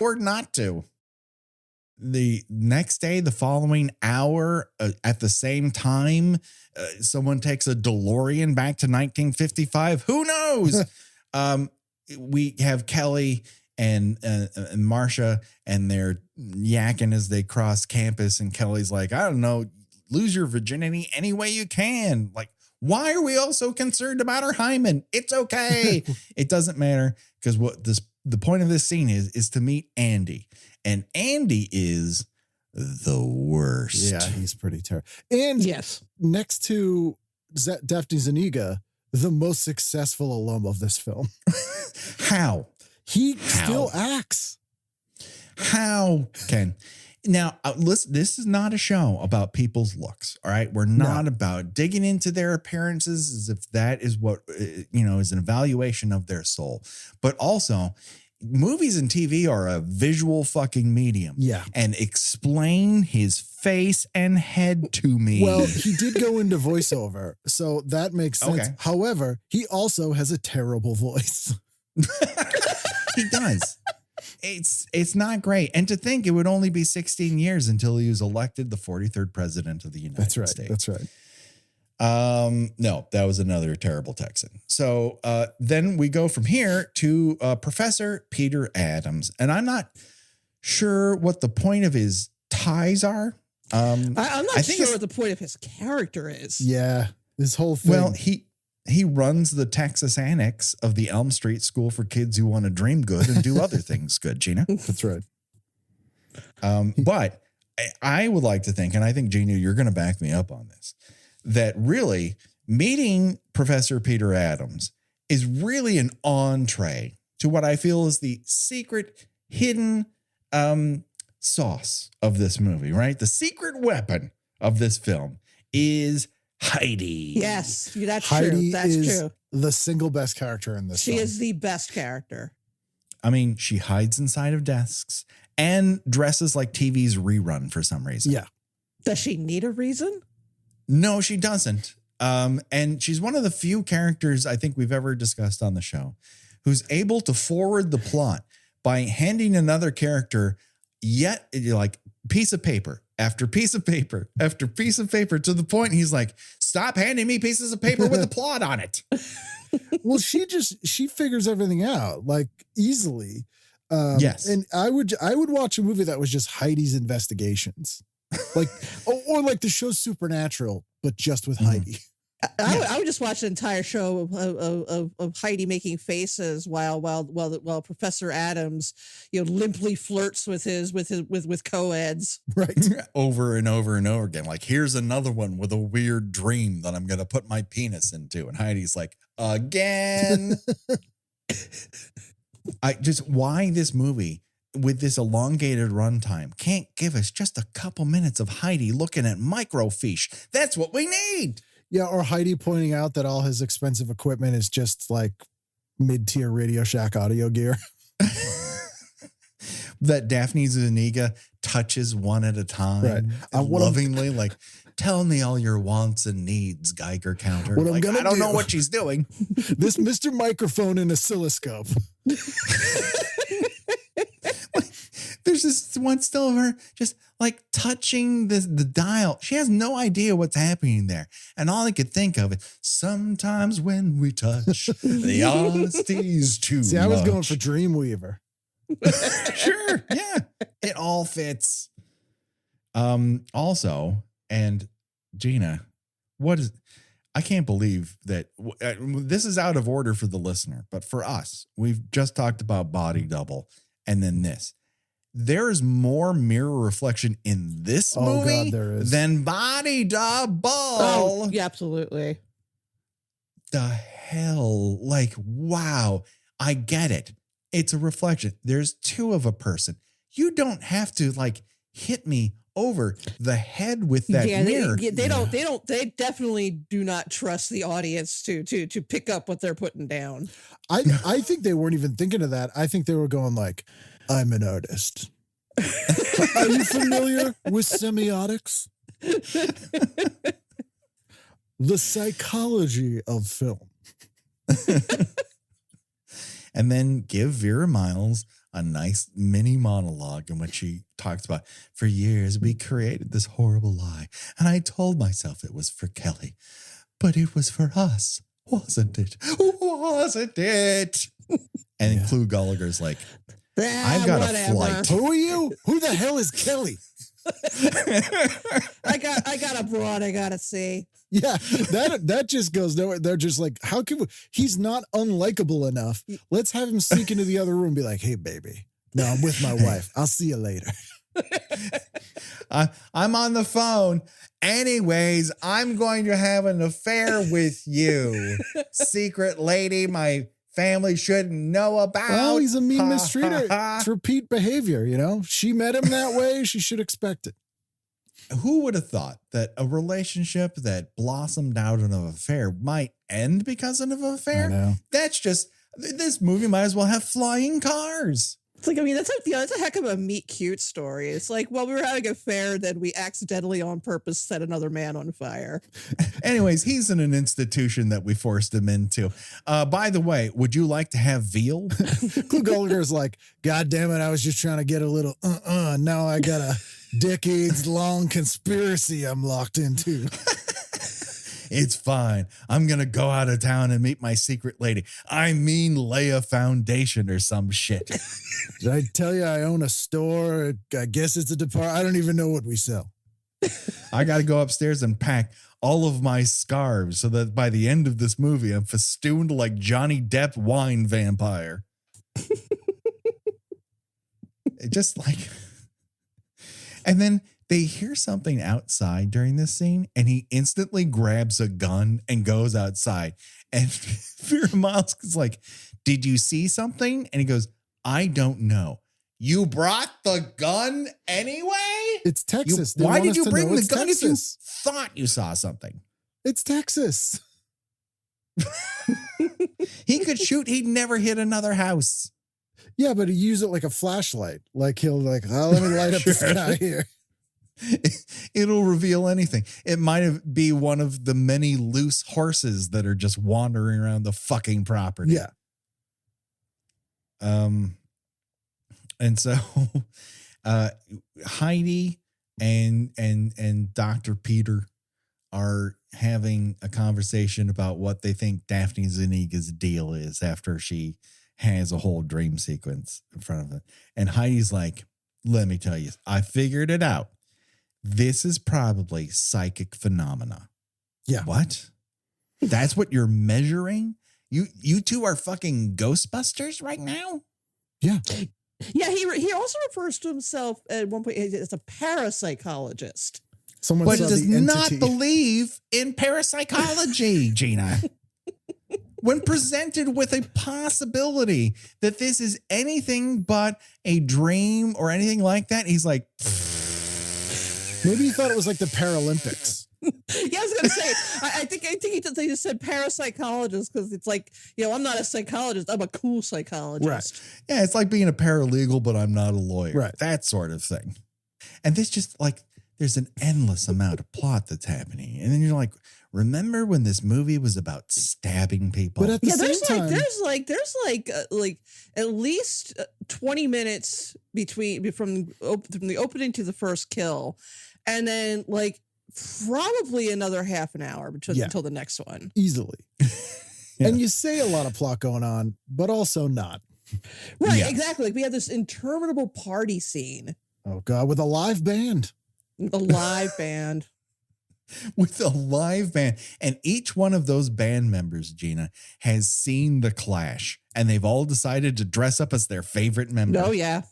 Or not to. The next day, the following hour, at the same time, someone takes a DeLorean back to 1955. Who knows? We have Kelly and Marcia, and they're yakking as they cross campus. And Kelly's like, I don't know, lose your virginity any way you can. Like, why are we all so concerned about her hymen? It's okay. It doesn't matter, because the point of this scene is to meet Andy. And Andy is the worst. Yeah, he's pretty terrible. And yes, next to Daphne Zuniga, the most successful alum of this film. How? He still acts. How, Ken? Now, listen, this is not a show about people's looks, all right? We're not about digging into their appearances as if that is what, is an evaluation of their soul. But also, movies and TV are a visual fucking medium. Yeah. And explain his face and head to me. Well, he did go into voiceover, so that makes sense. Okay. However, he also has a terrible voice. He does. It's not great. And to think it would only be 16 years until he was elected the 43rd president of the United States. That's right. No, that was another terrible Texan. So then we go from here to Professor Peter Adams. And I'm not sure what the point of his ties are. I'm not sure what the point of his character is. Yeah, this whole thing. Well, he runs the Texas Annex of the Elm Street School for kids who want to dream good and do other things good, Gina. That's right. But I would like to think, and I think, Gina, you're going to back me up on this, that really meeting Professor Peter Adams is really an entree to what I feel is the secret hidden sauce of this movie, right? The secret weapon of this film is Heidi. Yes, that's Heidi true. That's is true. the single best character in this She film. is the best character. I mean, she hides inside of desks and dresses like TV's Rerun for some reason. Yeah. Does she need a reason? No, she doesn't. And she's one of the few characters I think we've ever discussed on the show who's able to forward the plot by handing another character like piece of paper after piece of paper after piece of paper, to the point he's like, stop handing me pieces of paper with a plot on it. Well, she figures everything out like easily. Yes. And I would watch a movie that was just Heidi's investigations. Like, or like the show Supernatural, but just with Heidi. I would just watch an entire show of Heidi making faces while Professor Adams, limply flirts with co-eds. Right. Over and over and over again. Like, here's another one with a weird dream that I'm going to put my penis into. And Heidi's like, again. Why this movie with this elongated runtime can't give us just a couple minutes of Heidi looking at microfiche. That's what we need. Yeah, or Heidi pointing out that all his expensive equipment is just like mid-tier Radio Shack audio gear. that Daphne Zuniga touches one at a time, Right. lovingly, like, tell me all your wants and needs, Geiger counter. What I'm like, gonna I don't know do- what she's doing. This Mr. Microphone and oscilloscope. There's this one still of her just like touching the dial. She has no idea what's happening there. And all I could think of is sometimes when we touch, the honesty's too See, I was much. going for Dreamweaver. Sure. Yeah. It all fits. Also, and Gina, I can't believe that this is out of order for the listener, but for us, we've just talked about Body Double and then this. There is more mirror reflection in this movie there is. than Body Double. Oh, yeah, absolutely. The hell? Like, wow. I get it. It's a reflection. There's two of a person. You don't have to like hit me over the head with that mirror. They definitely do not trust the audience to pick up what they're putting down. I think they weren't even thinking of that. I think they were going like, I'm an artist. Are you familiar with semiotics? The psychology of film. And then give Vera Miles a nice mini monologue in which she talks about, for years we created this horrible lie, and I told myself it was for Kelly, but it was for us, wasn't it? Wasn't it? And Clue Gallagher's like, I've got a flight. Who are you? Who the hell is Kelly? I got a broad I gotta see. Yeah, that just goes nowhere. They're just like, how can we? He's not unlikable enough. Let's have him sneak into the other room and be like, hey, baby. No, I'm with my wife. I'll see you later. I'm on the phone. Anyways, I'm going to have an affair with you. Secret lady, my family shouldn't know about. Well, he's a mean mistreater. It's repeat behavior, you know? She met him that way. She should expect it. Who would have thought that a relationship that blossomed out of an affair might end because of an affair? I know. That's just, this movie might as well have flying cars. It's like, I mean, that's a heck of a meet cute story. It's like, well, we were having an affair, then we accidentally on purpose set another man on fire. Anyways, he's in an institution that we forced him into. By the way, would you like to have veal? Clue Gallagher's like, God damn it, I was just trying to get a little now I got a decades long conspiracy I'm locked into. It's fine. I'm going to go out of town and meet my secret lady. I mean, lay a foundation or some shit. Did I tell you I own a store? I guess it's a department. I don't even know what we sell. I got to go upstairs and pack all of my scarves so that by the end of this movie, I'm festooned like Johnny Depp wine vampire. Just like, and then they hear something outside during this scene, and he instantly grabs a gun and goes outside. And Vera Miles is like, did you see something? And he goes, I don't know. You brought the gun anyway? It's Texas. Why did you bring the gun Texas. if you thought you saw something? It's Texas. He could shoot. He'd never hit another house. Yeah, but he used it like a flashlight. Like he'll like, oh, let me light up this guy here. It'll reveal anything. It might be one of the many loose horses that are just wandering around the fucking property. Yeah. And so Heidi and Dr. Peter are having a conversation about what they think Daphne Zuniga's deal is after she has a whole dream sequence in front of them. And Heidi's like, let me tell you, I figured it out. This is probably psychic phenomena. Yeah. What? That's what you're measuring? You two are fucking Ghostbusters right now? Yeah. Yeah, he also refers to himself at one point as a parapsychologist. Someone But saw does the not entity. believe in parapsychology, Gina. When presented with a possibility that this is anything but a dream or anything like that, he's like, Maybe he thought it was like the Paralympics. Yeah, I was gonna say. I think they just said parapsychologist because it's like, I'm not a psychologist. I'm a cool psychologist. Right. Yeah, it's like being a paralegal, but I'm not a lawyer. Right. That sort of thing. And this just like, there's an endless amount of plot that's happening. And then you're like, remember when this movie was about stabbing people? But at the same time, there's at least 20 minutes from the opening to the first kill, and then like probably another half an hour until the next one. Easily. Yeah. And you say a lot of plot going on, but also not. Right, Yes. exactly. Like we have this interminable party scene. Oh God, with a live band. The live band. With a live band. And each one of those band members, Gina, has seen The Clash. And they've all decided to dress up as their favorite member. Oh, yeah.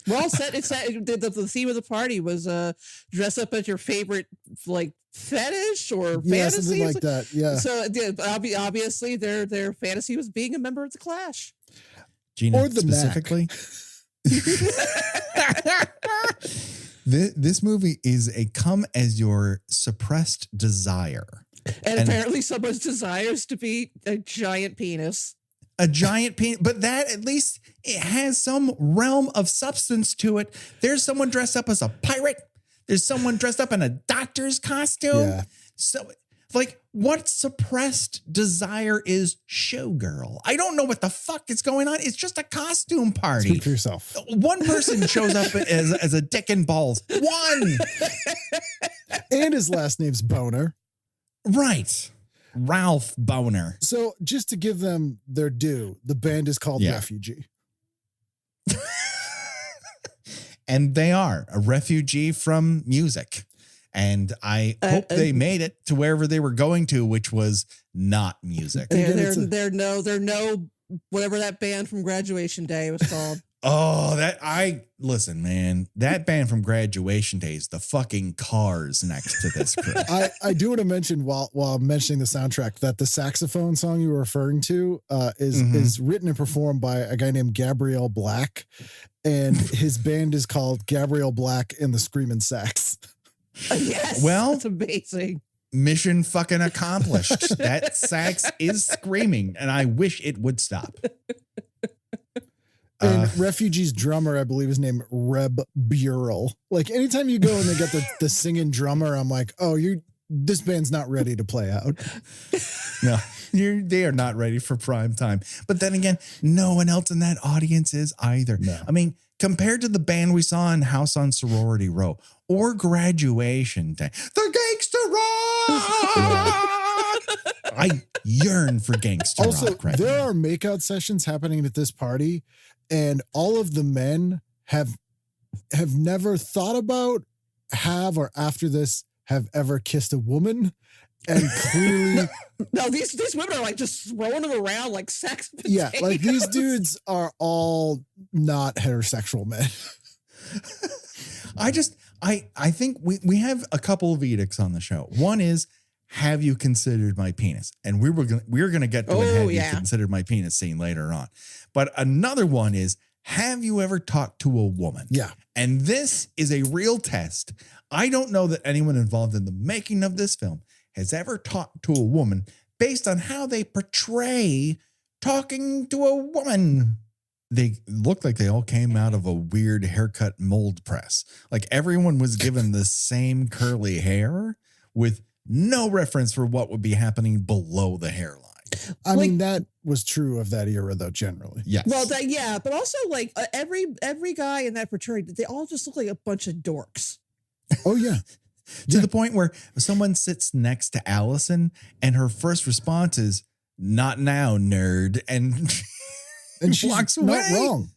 We're all set. The theme of the party was dress up as your favorite, like, fetish or fantasy. Something like that. Yeah. So obviously their fantasy was being a member of The Clash. Gina, Or the specifically. This movie is a come as your suppressed desire. And apparently someone's desires to be a giant penis. A giant penis, but that at least it has some realm of substance to it. There's someone dressed up as a pirate. There's someone dressed up in a doctor's costume. Yeah. So, like, what suppressed desire is showgirl? I don't know what the fuck is going on. It's just a costume party. Speak for yourself. One person shows up as a dick and balls. One. And his last name's Boner. Right. Ralph Boner. So just to give them their due, the band is called Refugee. And they are a refugee from music. And I hope they made it to wherever they were going to, which was not music. They're no whatever that band from Graduation Day was called. Listen, man, that band from Graduation Day is the fucking Cars next to this crew. I do want to mention while mentioning the soundtrack that the saxophone song you were referring to is written and performed by a guy named Gabriel Black, and his band is called Gabriel Black and the Screamin' Sax. Yes. Well, that's amazing. Mission fucking accomplished. That sax is screaming, and I wish it would stop. And Refugee's drummer, I believe, is named Reb Burrell. Like anytime you go and they get the singing drummer, I'm like, oh, this band's not ready to play out. No, they are not ready for prime time. But then again, no one else in that audience is either. No. I mean, compared to the band we saw in House on Sorority Row or Graduation Day, the Gangster Rock. I yearn for gangster rock right there now. are makeout sessions happening at this party, and all of the men have never thought about, have, or after this have ever kissed a woman. And clearly, no, these women are like just throwing them around like sex potatoes. Yeah, like these dudes are all not heterosexual men. I think we have a couple of edicts on the show. One is, have you considered my penis? And we're gonna get to a have you considered my penis scene later on. But another one is, have you ever talked to a woman? Yeah. And this is a real test. I don't know that anyone involved in the making of this film has ever talked to a woman based on how they portray talking to a woman. They looked like they all came out of a weird haircut mold press. Like everyone was given the same curly hair with no reference for what would be happening below the hairline. I mean, that was true of that era, though, generally. Yes. Well, but also like every guy in that fraternity, they all just look like a bunch of dorks. Oh, yeah. To the point where someone sits next to Allison and her first response is, "Not now, nerd." And she's walks not away. wrong.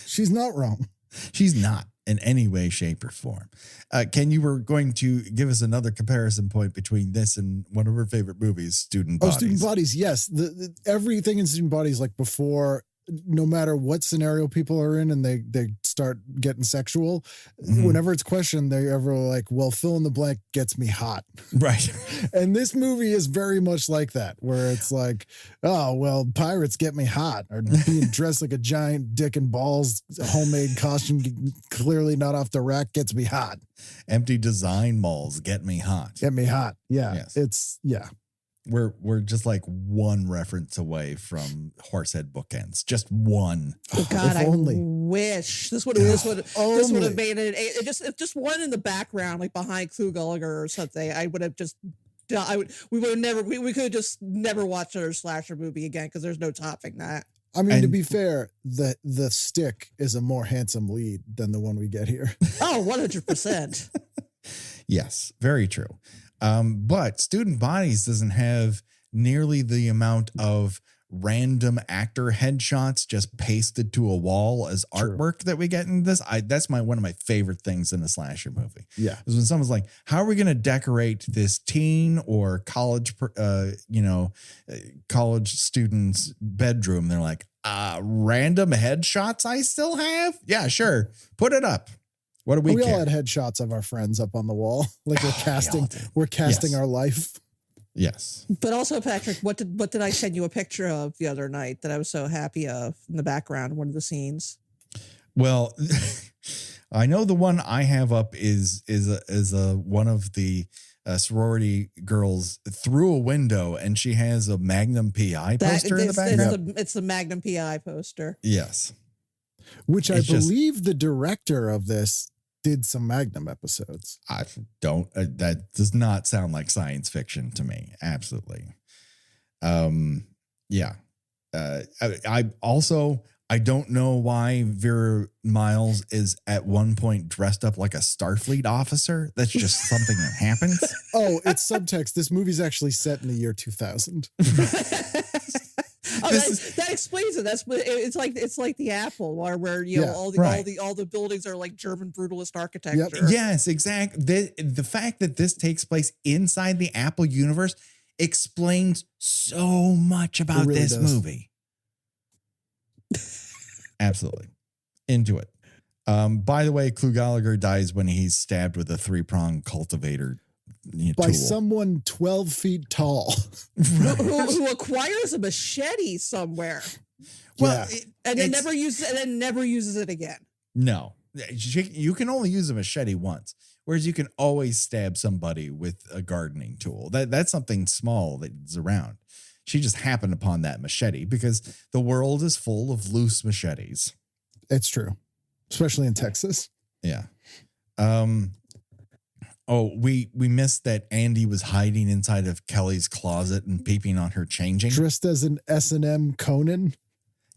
She's not wrong. She's not in any way, shape, or form. Ken, you were going to give us another comparison point between this and one of her favorite movies, Student Bodies. Oh, Student Bodies, yes. The everything in Student Bodies, like before no matter what scenario people are in and they start getting sexual, whenever it's questioned, they're ever like, well, fill in the blank gets me hot. Right. And this movie is very much like that, where it's like, oh, well, pirates get me hot, or being dressed like a giant dick and balls homemade costume, clearly not off the rack, gets me hot. Empty design malls get me hot. Get me hot. Yeah. Yes. It's, yeah. We're just like one reference away from Horsehead Bookends. Just one. Oh God, I only. wish this would have made it just one in the background, like behind Clu Gallagher or something. I would have just. We would have never. We could have just never watched another slasher movie again because there's no topping that. I mean, to be fair, the stick is a more handsome lead than the one we get here. Oh, 100%. Yes, very true. But Student Bodies doesn't have nearly the amount of random actor headshots just pasted to a wall as artwork that we get in this. That's one of my favorite things in a slasher movie. Yeah. Is when someone's like, how are we going to decorate this teen or college, college student's bedroom? They're like, random headshots I still have? Yeah, sure. Put it up. What do we all care? had headshots of our friends up on the wall. Like we're casting our life. Yes. But also, Patrick, what did I send you a picture of the other night that I was so happy of in the background, one of the scenes? Well, I know the one I have up is one of the sorority girls through a window, and she has a Magnum PI poster in the background. It's the Magnum PI poster. Yes. Which I believe the director of this did some Magnum episodes. I don't, that does not sound like science fiction to me. Absolutely. Yeah. I don't know why Vera Miles is at one point dressed up like a Starfleet officer. That's just something that happens. Oh, it's subtext. This movie's actually set in the year 2000. That explains it. It's like the Apple, where all the buildings are like German brutalist architecture. Yep. Yes, exactly. The fact that this takes place inside the Apple universe explains so much about this movie. Absolutely. Into it. By the way, Clu Gallagher dies when he's stabbed with a 3-prong cultivator by tool. someone 12 feet tall. who acquires a machete somewhere. Well, and then never uses it again. No. You can only use a machete once, whereas you can always stab somebody with a gardening tool. That's something small that's around. She just happened upon that machete because the world is full of loose machetes. It's true, especially in Texas. Yeah. Oh, we missed that Andy was hiding inside of Kelly's closet and peeping on her changing. Dressed as an S&M Conan.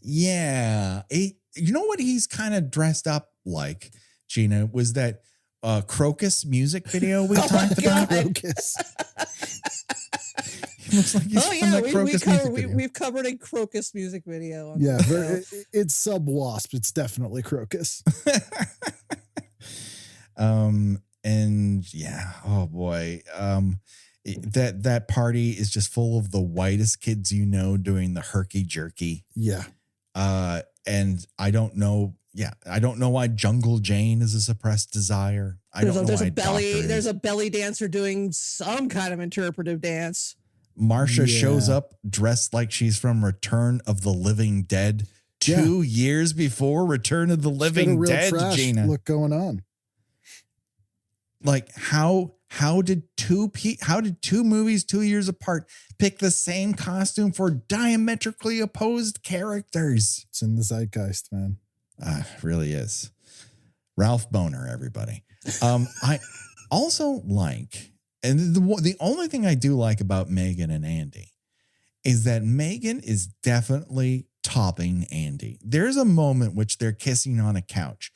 Yeah. You know what he's kind of dressed up like, Gina, was that Crocus music video we talked about? Crocus. Looks like he's from that Crocus music video. We've covered a Crocus music video. Yeah, it's Sub Wasp. It's definitely Crocus. And yeah, oh boy, that party is just full of the whitest kids doing the herky jerky. Yeah. And I don't know. Yeah, I don't know why Jungle Jane is a suppressed desire. There's a belly dancer doing some kind of interpretive dance. Marsha shows up dressed like she's from Return of the Living Dead 2 years before Return of the Living Dead. Gina, look going on. Like how did two movies 2 years apart pick the same costume for diametrically opposed characters? It's in the zeitgeist, man. Really is. Ralph Boner, everybody. I also like, and the only thing I do like about Megan and Andy is that Megan is definitely topping Andy. There's a moment which they're kissing on a couch,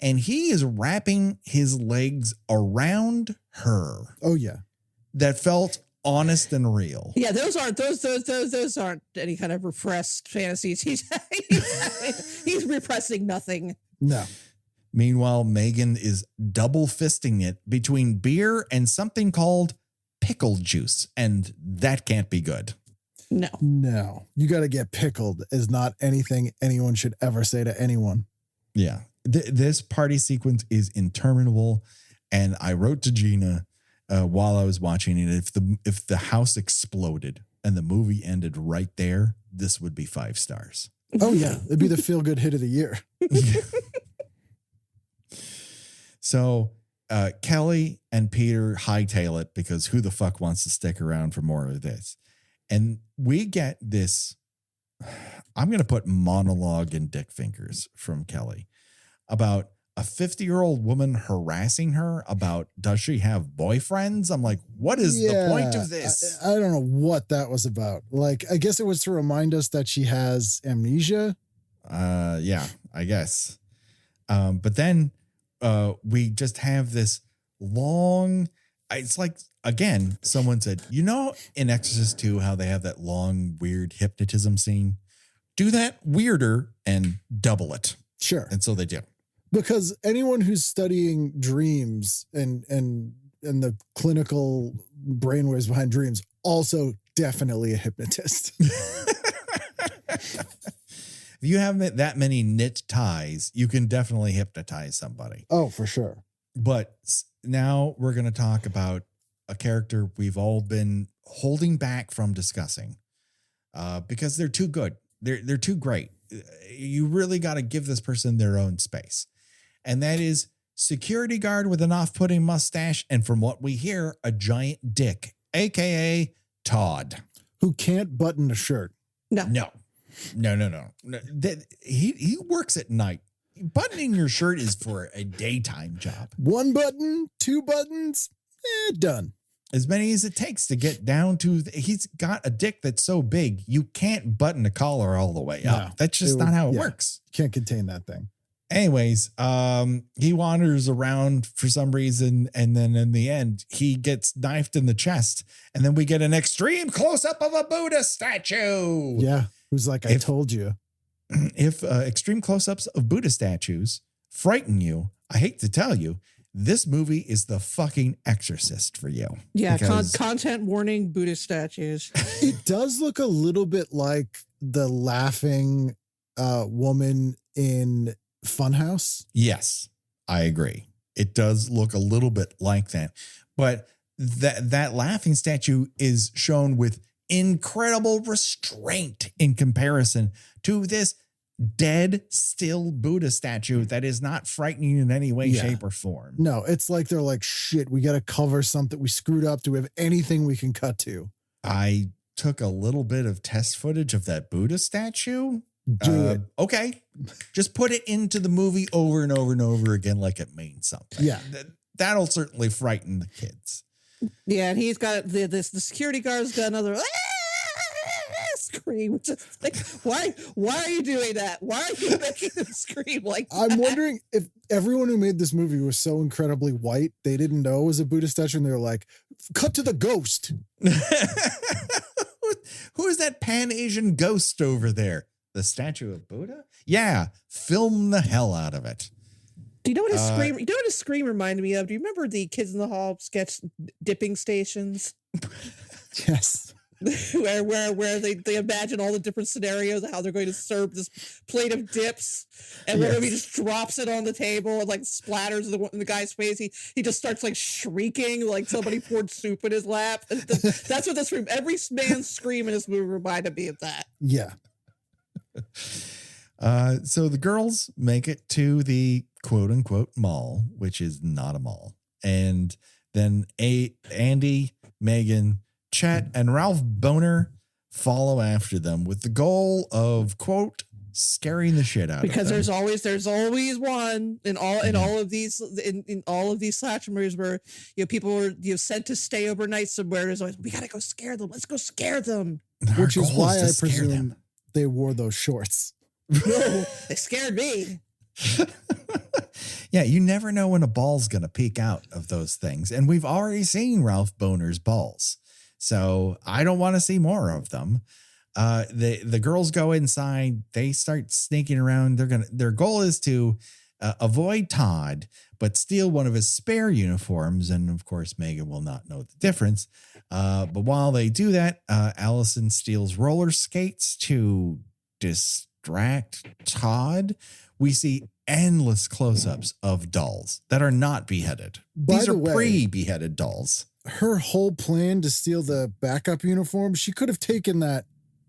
and he is wrapping his legs around her. Oh yeah, that felt honest and real. Yeah, those aren't any kind of repressed fantasies. He's repressing nothing. No. Meanwhile, Megan is double fisting it between beer and something called pickle juice, and that can't be good. No. You got to get pickled is not anything anyone should ever say to anyone. Yeah. This party sequence is interminable. And I wrote to Gina while I was watching it, if the house exploded and the movie ended right there, this would be 5 stars. Oh, yeah. It'd be the feel-good hit of the year. So Kelly and Peter hightail it because who the fuck wants to stick around for more of this? And we get this, I'm going to put monologue in dick fingers from Kelly about a 50-year-old woman harassing her about, does she have boyfriends? I'm like, what is the point of this? I don't know what that was about. Like, I guess it was to remind us that she has amnesia. Yeah, I guess. But then we just have this long, it's like, again, someone said, in Exorcist 2, how they have that long, weird hypnotism scene? Do that weirder and double it. Sure. And so they do. Because anyone who's studying dreams and the clinical brainwaves behind dreams, also definitely a hypnotist. If you have that many knit ties, you can definitely hypnotize somebody. Oh, for sure. But now we're going to talk about a character we've all been holding back from discussing because they're too good. They're too great. You really got to give this person their own space. And that is security guard with an off-putting mustache. And from what we hear, a giant dick, AKA Todd. Who can't button a shirt. No. He works at night. Buttoning your shirt is for a daytime job. 1 button, 2 buttons, done. As many as it takes to get down to, he's got a dick that's so big, you can't button a collar all the way up. No, that's just not how it works. Can't contain that thing. Anyways, he wanders around for some reason, and then in the end, he gets knifed in the chest, and then we get an extreme close-up of a Buddha statue. Yeah, who's like, I told you. If extreme close-ups of Buddha statues frighten you, I hate to tell you, this movie is the fucking Exorcist for you. Yeah, content warning, Buddha statues. It does look a little bit like the laughing woman in Funhouse. Yes, I agree. It does look a little bit like that. But that laughing statue is shown with incredible restraint in comparison to this dead, still Buddha statue that is not frightening in any way, shape, or form. No, it's like they're like, shit, we got to cover something. We screwed up. Do we have anything we can cut to? I took a little bit of test footage of that Buddha statue. Do it. Okay. Just put it into the movie over and over and over again like it means something. Yeah. That'll certainly frighten the kids. Yeah, and he's got the security guard's got another scream. Just like, why are you doing that? Why are you making them scream like that? I'm wondering if everyone who made this movie was so incredibly white, they didn't know it was a Buddha statue, and they were like, cut to the ghost. Who is that Pan-Asian ghost over there? The statue of Buddha? Yeah, film the hell out of it. Do you know what his scream? You know what his scream reminded me of? Do you remember the Kids in the Hall sketch dipping stations? Yes. where they imagine all the different scenarios of how they're going to serve this plate of dips, and whenever he just drops it on the table and like splatters in the guy's face, he just starts like shrieking like somebody poured soup in his lap. That's what this room. Every man's scream in this movie reminded me of that. Yeah. So the girls make it to the quote unquote mall, which is not a mall. And then Andy, Megan, Chet, and Ralph Boner follow after them with the goal of quote scaring the shit out because of them. There's always one in all of these slasher movies where people were sent to stay overnight somewhere. There's always, we gotta go scare them. Let's go scare them. Which is why I presume they wore those shorts. No, they scared me. Yeah, you never know when a ball's going to peek out of those things. And we've already seen Ralph Boner's balls. So I don't want to see more of them. The girls go inside. They start sneaking around. Their goal is to avoid Todd, but steal one of his spare uniforms. And of course, Megan will not know the difference. But while they do that, Allison steals roller skates to distract Todd. We see endless close-ups of dolls that are not beheaded. These are pre-beheaded dolls. Her whole plan to steal the backup uniform, she could have taken that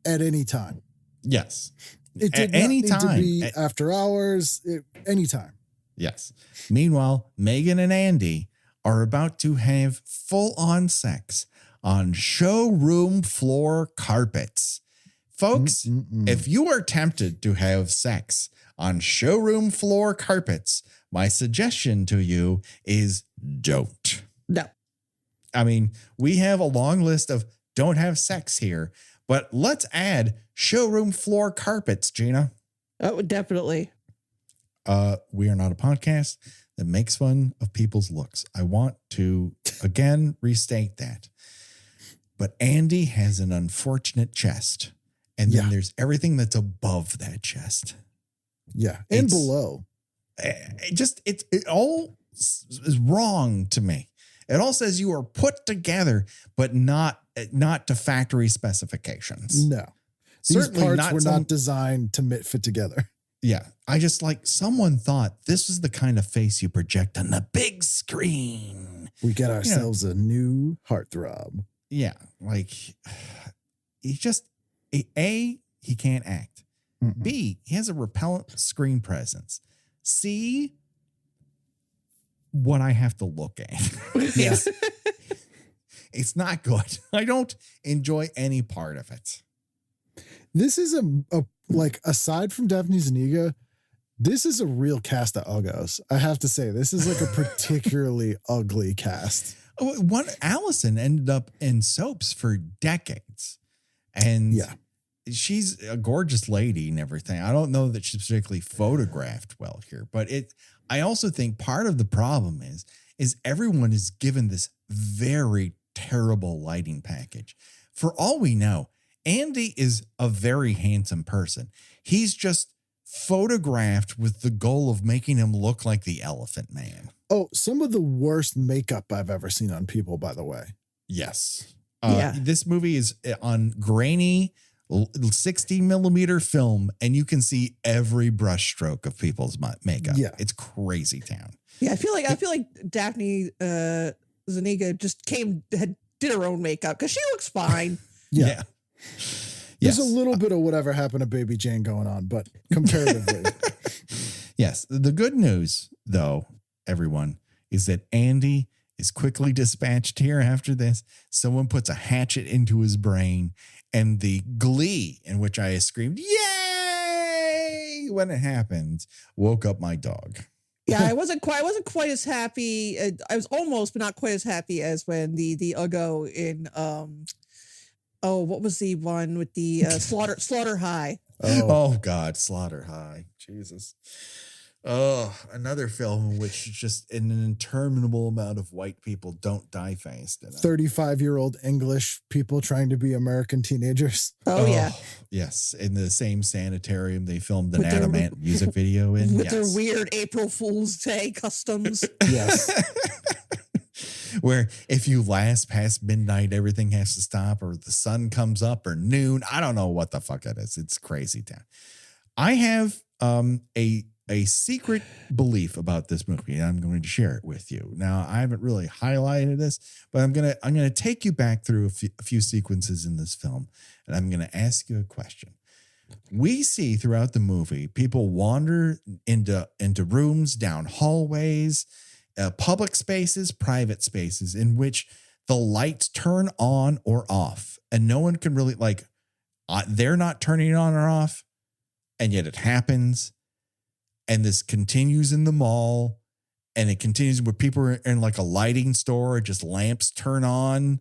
at any time. Yes. It did not need to be after hours, anytime. Yes. Meanwhile, Megan and Andy are about to have full-on sex on showroom floor carpets. Folks, if you are tempted to have sex on showroom floor carpets, my suggestion to you is don't. No. I mean, we have a long list of don't have sex here, but let's add showroom floor carpets, Gina. Oh, definitely. We are not a podcast that makes fun of people's looks. I want to, again, restate that. But Andy has an unfortunate chest. And then there's everything that's above that chest. Yeah. And below. It all is wrong to me. It all says you are put together, but not to factory specifications. No. These parts were not designed to fit together. Yeah. I just someone thought this was the kind of face you project on the big screen. We get ourselves a new heartthrob. Yeah. He can't act. Mm-mm. B, he has a repellent screen presence. C, what I have to look at. Yes. It's not good. I don't enjoy any part of it. This is aside from Daphne Zuniga, this is a real cast of uggos. I have to say, this is a particularly ugly cast. Allison ended up in soaps for decades. And she's a gorgeous lady and everything. I don't know that she's particularly photographed well here, but I also think part of the problem is everyone is given this very terrible lighting package. For all we know, Andy is a very handsome person. He's just photographed with the goal of making him look like the Elephant Man. Oh, some of the worst makeup I've ever seen on people, by the way. Yes. This movie is on grainy 60 millimeter film, and you can see every brush stroke of people's makeup. Yeah. It's crazy town. Yeah. I feel like Daphne Zuniga just did her own makeup because she looks fine. Yeah. There's a little bit of whatever happened to Baby Jane going on, but comparatively. Yes. The good news, though, everyone, is that Andy is quickly dispatched here after this. Someone puts a hatchet into his brain, and the glee in which I screamed, "Yay!" when it happened, woke up my dog. Yeah, I wasn't quite as happy. I was almost, but not quite as happy as when the Uggo in what was the one with the Slaughter High? Oh God, Slaughter High. Jesus. Oh, another film in which just an interminable amount of white people don't die fast. 35-year-old English people trying to be American teenagers. Oh yeah. Yes. In the same sanitarium they filmed an Adamant music video in. With their weird April Fool's Day customs. Yes. Where if you last past midnight, everything has to stop, or the sun comes up, or noon. I don't know what the fuck it is. It's crazy town. I have a secret belief about this movie, and I'm going to share it with you. Now, I haven't really highlighted this, but I'm going to take you back through a few sequences in this film, and I'm going to ask you a question. We see throughout the movie people wander into rooms, down hallways, public spaces, private spaces in which the lights turn on or off, and no one can really they're not turning it on or off, and yet it happens. And this continues in the mall, and it continues where people are in a lighting store, just lamps turn on.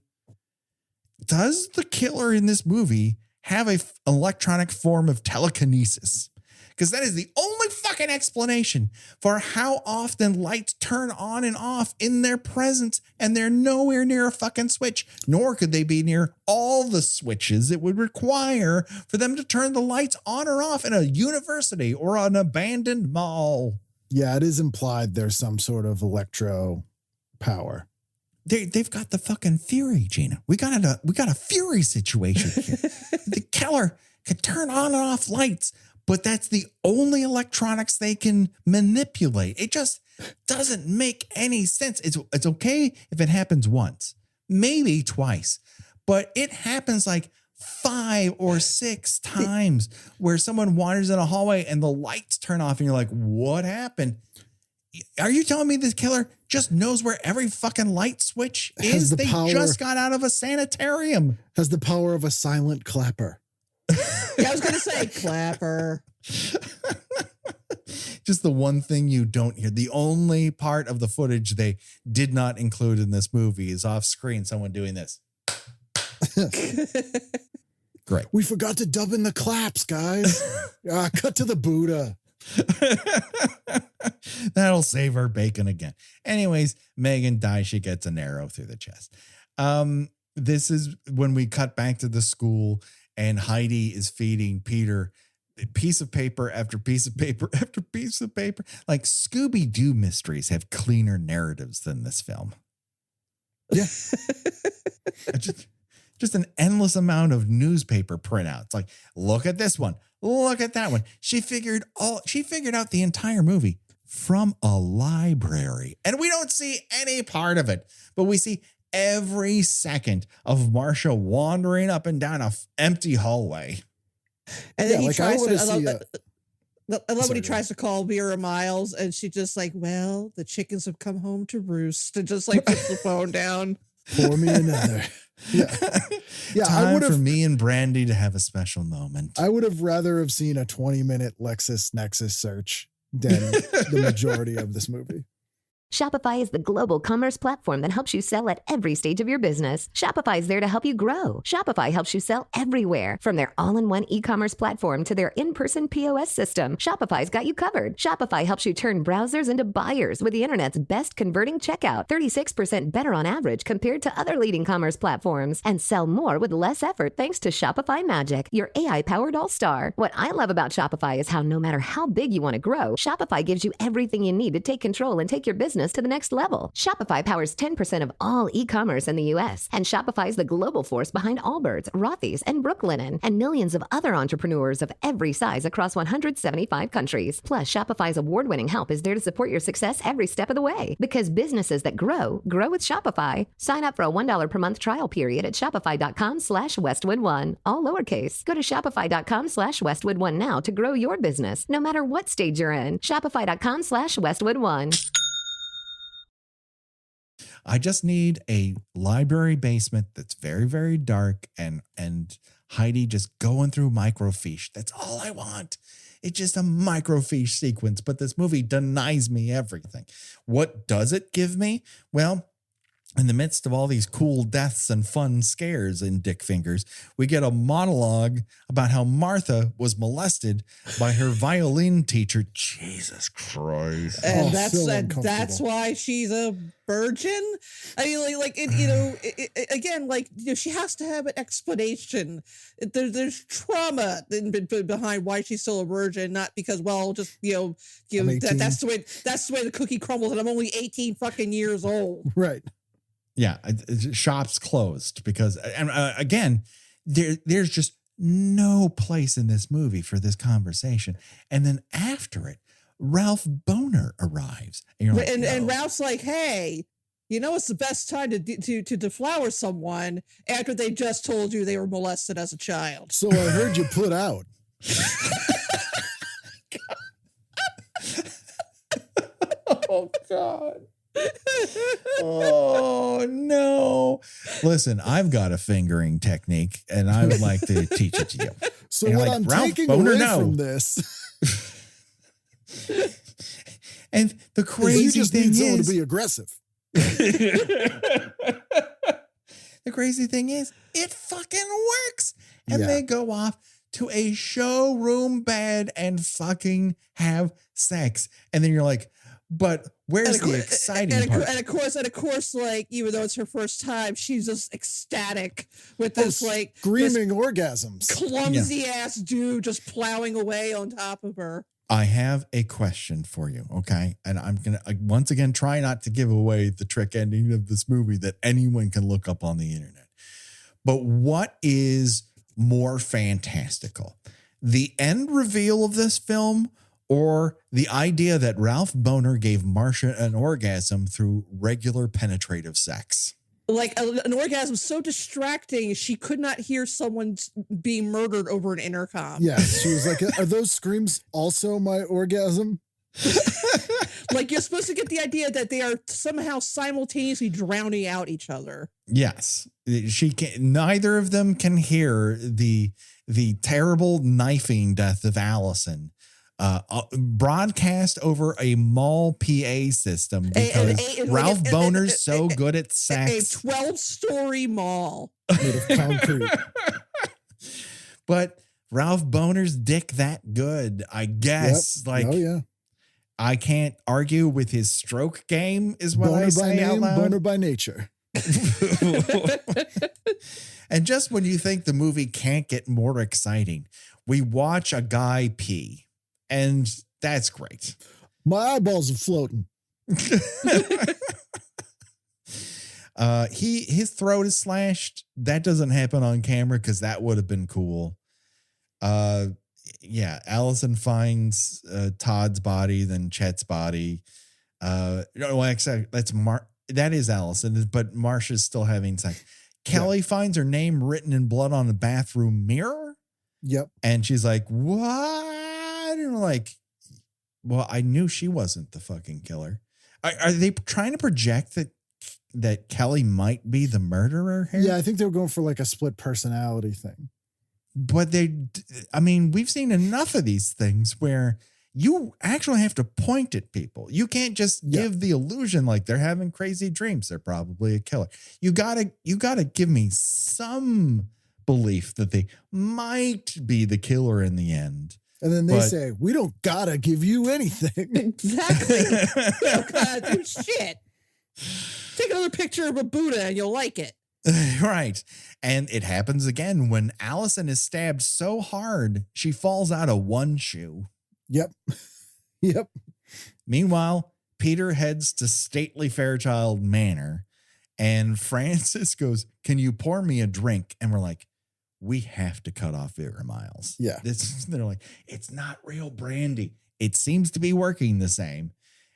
Does the killer in this movie have an electronic form of telekinesis? Because that is the only fucking explanation for how often lights turn on and off in their presence, and they're nowhere near a fucking switch, nor could they be near all the switches it would require for them to turn the lights on or off in a university or an abandoned mall. Yeah, it is implied there's some sort of electro power. They've got the fucking Fury, Gina. We got a Fury situation here. The killer can turn on and off lights, but that's the only electronics they can manipulate. It just doesn't make any sense. It's okay if it happens once, maybe twice, but it happens like 5 or 6 times where someone wanders in a hallway and the lights turn off and you're like, what happened? Are you telling me this killer just knows where every fucking light switch is? They just got out of a sanitarium. Has the power of a silent clapper. Yeah, I was going to say clapper. Just the one thing you don't hear. The only part of the footage they did not include in this movie is off screen, someone doing this. Great. We forgot to dub in the claps, guys. Cut to the Buddha. That'll save her bacon again. Anyways, Megan dies. She gets an arrow through the chest. This is when we cut back to the school and Heidi is feeding Peter piece of paper after piece of paper after piece of paper. Like Scooby-Doo mysteries have cleaner narratives than this film. Yeah. Just an endless amount of newspaper printouts. Like, look at this one. Look at that one. She figured out the entire movie from a library. And we don't see any part of it, but we see every second of Marcia wandering up and down a empty hallway. And then he tries I love when he tries to call Vera Miles and she just like, well, the chickens have come home to roost, and just like puts the phone down. Pour me another. Yeah. Yeah. Time for me and Brandy to have a special moment. I would have rather have seen a 20-minute LexisNexis search than the majority of this movie. Shopify is the global commerce platform that helps you sell at every stage of your business. Shopify is there to help you grow. Shopify helps you sell everywhere, from their all-in-one e-commerce platform to their in-person POS system. Shopify's got you covered. Shopify helps you turn browsers into buyers with the internet's best converting checkout, 36% better on average compared to other leading commerce platforms, and sell more with less effort thanks to Shopify Magic, your AI-powered all-star. What I love about Shopify is how no matter how big you want to grow, Shopify gives you everything you need to take control and take your business to the next level. Shopify powers 10% of all e-commerce in the U.S., and Shopify is the global force behind Allbirds, Rothy's, and Brooklinen, and millions of other entrepreneurs of every size across 175 countries. Plus, Shopify's award-winning help is there to support your success every step of the way. Because businesses that grow with Shopify. Sign up for a $1 per month trial period at shopify.com/Westwood1, all lowercase. Go to shopify.com/Westwood1 now to grow your business, no matter what stage you're in. Shopify.com/Westwood1. I just need a library basement that's very, very dark and Heidi just going through microfiche. That's all I want. It's just a microfiche sequence, but this movie denies me everything. What does it give me? Well, in the midst of all these cool deaths and fun scares in Dick Fingers, we get a monologue about how Martha was molested by her violin teacher. Jesus Christ. And that's why she's a virgin. I mean, again, she has to have an explanation. There's trauma behind why she's still a virgin, not because, that's the way the cookie crumbles and I'm only 18 fucking years old. Right. Yeah, shop's closed because, again, there's just no place in this movie for this conversation. And then after it, Ralph Boner arrives, and you're like, and Ralph's like, "Hey, it's the best time to deflower someone after they just told you they were molested as a child." So I heard you put out. Oh God. Oh no. Listen, I've got a fingering technique and I would like to teach it to you. So what I'm taking away from this. And the crazy thing is, someone to be aggressive. The crazy thing is, it fucking works. And they go off to a showroom bed and fucking have sex. And then you're like, but where's the exciting part? And of course, like, even though it's her first time, she's just ecstatic with this screaming orgasms, clumsy ass dude just plowing away on top of her. I have a question for you, okay? And I'm going to, once again, try not to give away the trick ending of this movie that anyone can look up on the internet. But what is more fantastical? The end reveal of this film or the idea that Ralph Bohner gave Marcia an orgasm through regular penetrative sex? Like an orgasm so distracting, she could not hear someone being murdered over an intercom. Yes, she was like, are those screams also my orgasm? Like you're supposed to get the idea that they are somehow simultaneously drowning out each other. Yes, she can. Neither of them can hear the terrible knifing death of Allison broadcast over a mall PA system because Ralph Bohner's so good at sex. A 12-story mall made of concrete. But Ralph Bohner's dick that good, I guess. Yep. Like, oh yeah, I can't argue with his stroke game, is what Bohner I say by name, out loud. Bohner by nature. And just when you think the movie can't get more exciting, we watch a guy pee. And that's great. My eyeballs are floating. His throat is slashed. That doesn't happen on camera because that would have been cool. Yeah, Allison finds Todd's body, then Chet's body. No, actually, that is Allison, but Marcia's still having sex. Kelly finds her name written in blood on the bathroom mirror. Yep. And she's like, what? And like, well, I knew she wasn't the fucking killer. Are they trying to project that Kelly might be the murderer here? Yeah, I think they were going for like a split personality thing. But we've seen enough of these things where you actually have to point at people. You can't just give the illusion like they're having crazy dreams. They're probably a killer. You gotta give me some belief that they might be the killer in the end. And then they say, we don't gotta give you anything. Exactly. You don't gotta do shit. Take another picture of a Buddha and you'll like it. Right. And it happens again when Allison is stabbed so hard, she falls out of one shoe. Yep. Yep. Meanwhile, Peter heads to stately Fairchild Manor and Francis goes, can you pour me a drink? And we're like, we have to cut off Vera Miles. Yeah. They're like, it's not real brandy. It seems to be working the same.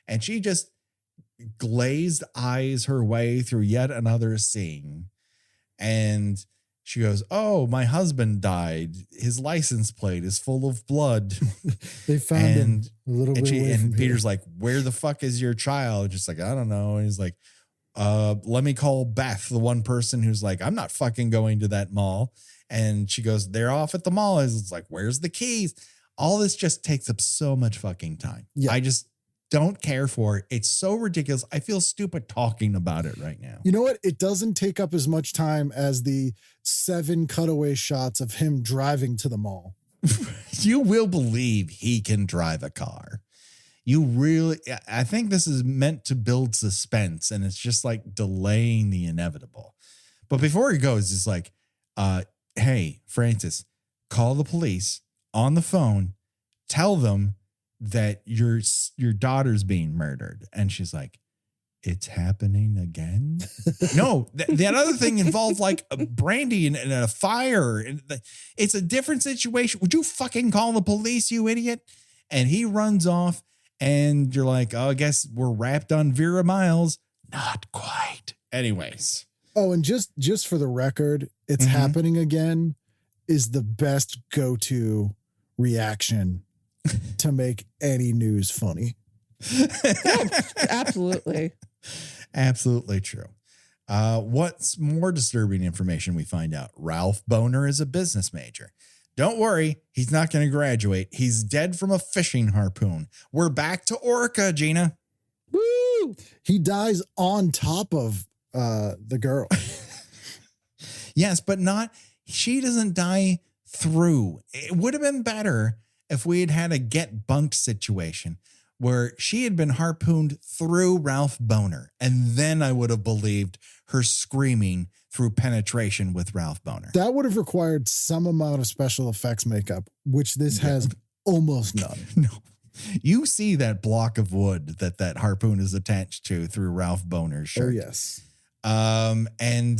And she just glazed eyes her way through yet another scene. And she goes, oh, my husband died. His license plate is full of blood. They found him a little bit away from Peter's here. like, where the fuck is your child? Just like, I don't know. And he's like, let me call Beth, the one person who's like, I'm not fucking going to that mall. And she goes, they're off at the mall. It's like, where's the keys? All this just takes up so much fucking time. Yeah. I just don't care for it. It's so ridiculous. I feel stupid talking about it right now. You know what? It doesn't take up as much time as the 7 cutaway shots of him driving to the mall. You will believe he can drive a car. I think this is meant to build suspense, and it's just like delaying the inevitable. But before he goes, it's like, hey, Francis, call the police on the phone, tell them that your daughter's being murdered. And she's like, it's happening again? No, that other thing involved like a brandy and a fire. It's a different situation. Would you fucking call the police, you idiot? And he runs off and you're like, oh, I guess we're wrapped on Vera Miles. Not quite. Anyways. Oh, and just for the record, it's happening again is the best go-to reaction to make any news funny. Absolutely. Absolutely true. What's more disturbing information we find out? Ralph Bohner is a business major. Don't worry, he's not going to graduate. He's dead from a fishing harpoon. We're back to Orca, Gina. Woo! He dies on top of the girl. Yes, but she doesn't die through. It would have been better if we had a get bunked situation where she had been harpooned through Ralph Bohner. And then I would have believed her screaming through penetration with Ralph Bohner. That would have required some amount of special effects makeup, which this has almost none. No, You see that block of wood that harpoon is attached to through Ralph Boner's shirt. Oh, yes. And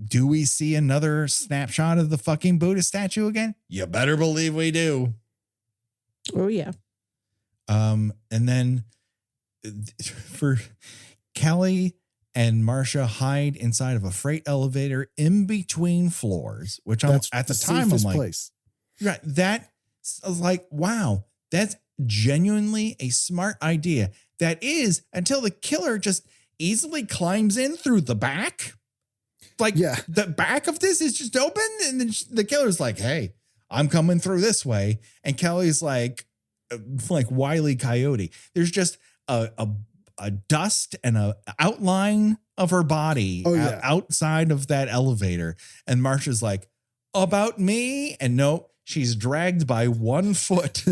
do we see another snapshot of the fucking Buddha statue again? You better believe we do. Oh, yeah. And then for Kelly and Marcia hide inside of a freight elevator in between floors, which I'm at the time I'm like, place. Right, that I was like, wow, that's genuinely a smart idea. That is until the killer just easily climbs in through the back. Like the back of this is just open, and then the killer's like, hey, I'm coming through this way. And Kelly's like Wile E. Coyote. There's just a dust and a outline of her body outside of that elevator. And Marsha's like, about me? And no, she's dragged by 1 foot.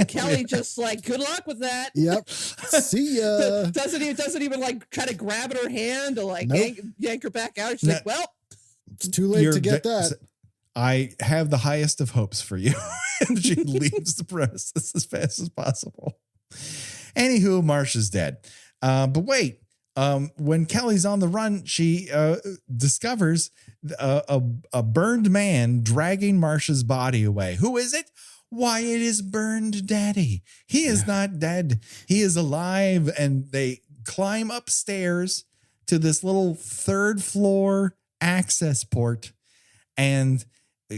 Kelly just like, good luck with that. Yep. See ya. doesn't even like try to grab at her hand to like yank her back out. She's like, well, it's too late to get that. I have the highest of hopes for you. And she leaves the premises as fast as possible. Anywho, Marsha's dead. But wait, when Kelly's on the run, she discovers a burned man dragging Marsha's body away. Who is it? Why, it is Burned Daddy. He is not dead. He is alive. And they climb upstairs to this little 3rd floor access port. And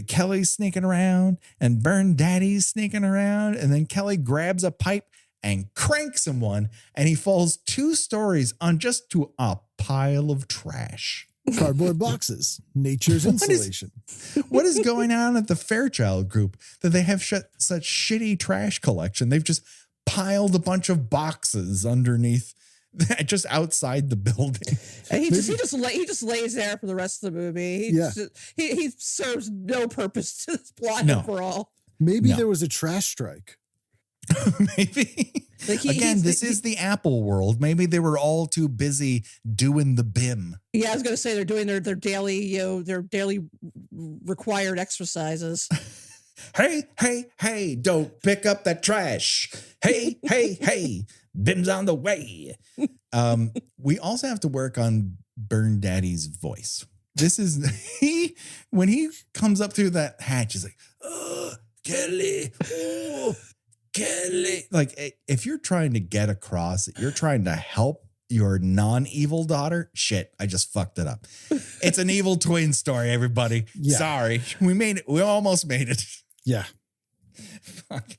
Kelly's sneaking around and Burned Daddy's sneaking around. And then Kelly grabs a pipe and cranks him one, and he falls 2 stories on just to a pile of trash. Cardboard boxes, nature's insulation. What is going on at the Fairchild Group that they have such shitty trash collection? They've just piled a bunch of boxes underneath, just outside the building. And he just lays there for the rest of the movie. He serves no purpose to this plot overall. Maybe there was a trash strike. Maybe. This is the Apple world. Maybe they were all too busy doing the BIM. Yeah, I was going to say they're doing their daily, their daily required exercises. Hey, don't pick up that trash. Hey, BIM's on the way. We also have to work on Burned Daddy's voice. This is when he comes up through that hatch, he's like, oh, Kelly, oh, Kelly. Like, if you're trying to get across, you're trying to help your non-evil daughter. Shit, I just fucked it up. It's an evil twin story, everybody. Yeah. Sorry. We made it. We almost made it. Yeah. Fuck.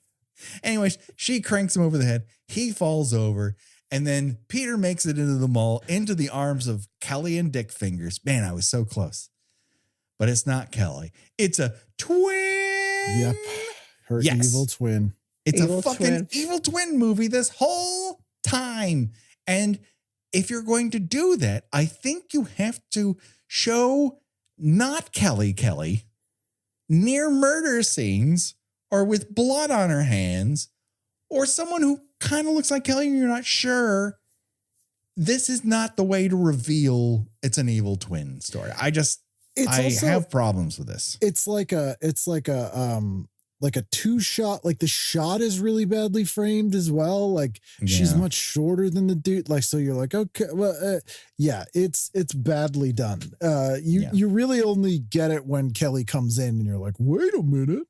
Anyways, she cranks him over the head. He falls over. And then Peter makes it into the mall, into the arms of Kelly and Dick Fingers. Man, I was so close. But it's not Kelly. It's a twin. Yep. Her evil twin. It's a fucking evil twin movie this whole time. And if you're going to do that, I think you have to show not Kelly near murder scenes or with blood on her hands or someone who kind of looks like Kelly and you're not sure. This is not the way to reveal it's an evil twin story. I have problems with this. It's like a 2-shot, like the shot is really badly framed as well. Like she's much shorter than the dude. Like, so you're like, okay, well, it's badly done. You really only get it when Kelly comes in and you're like, wait a minute.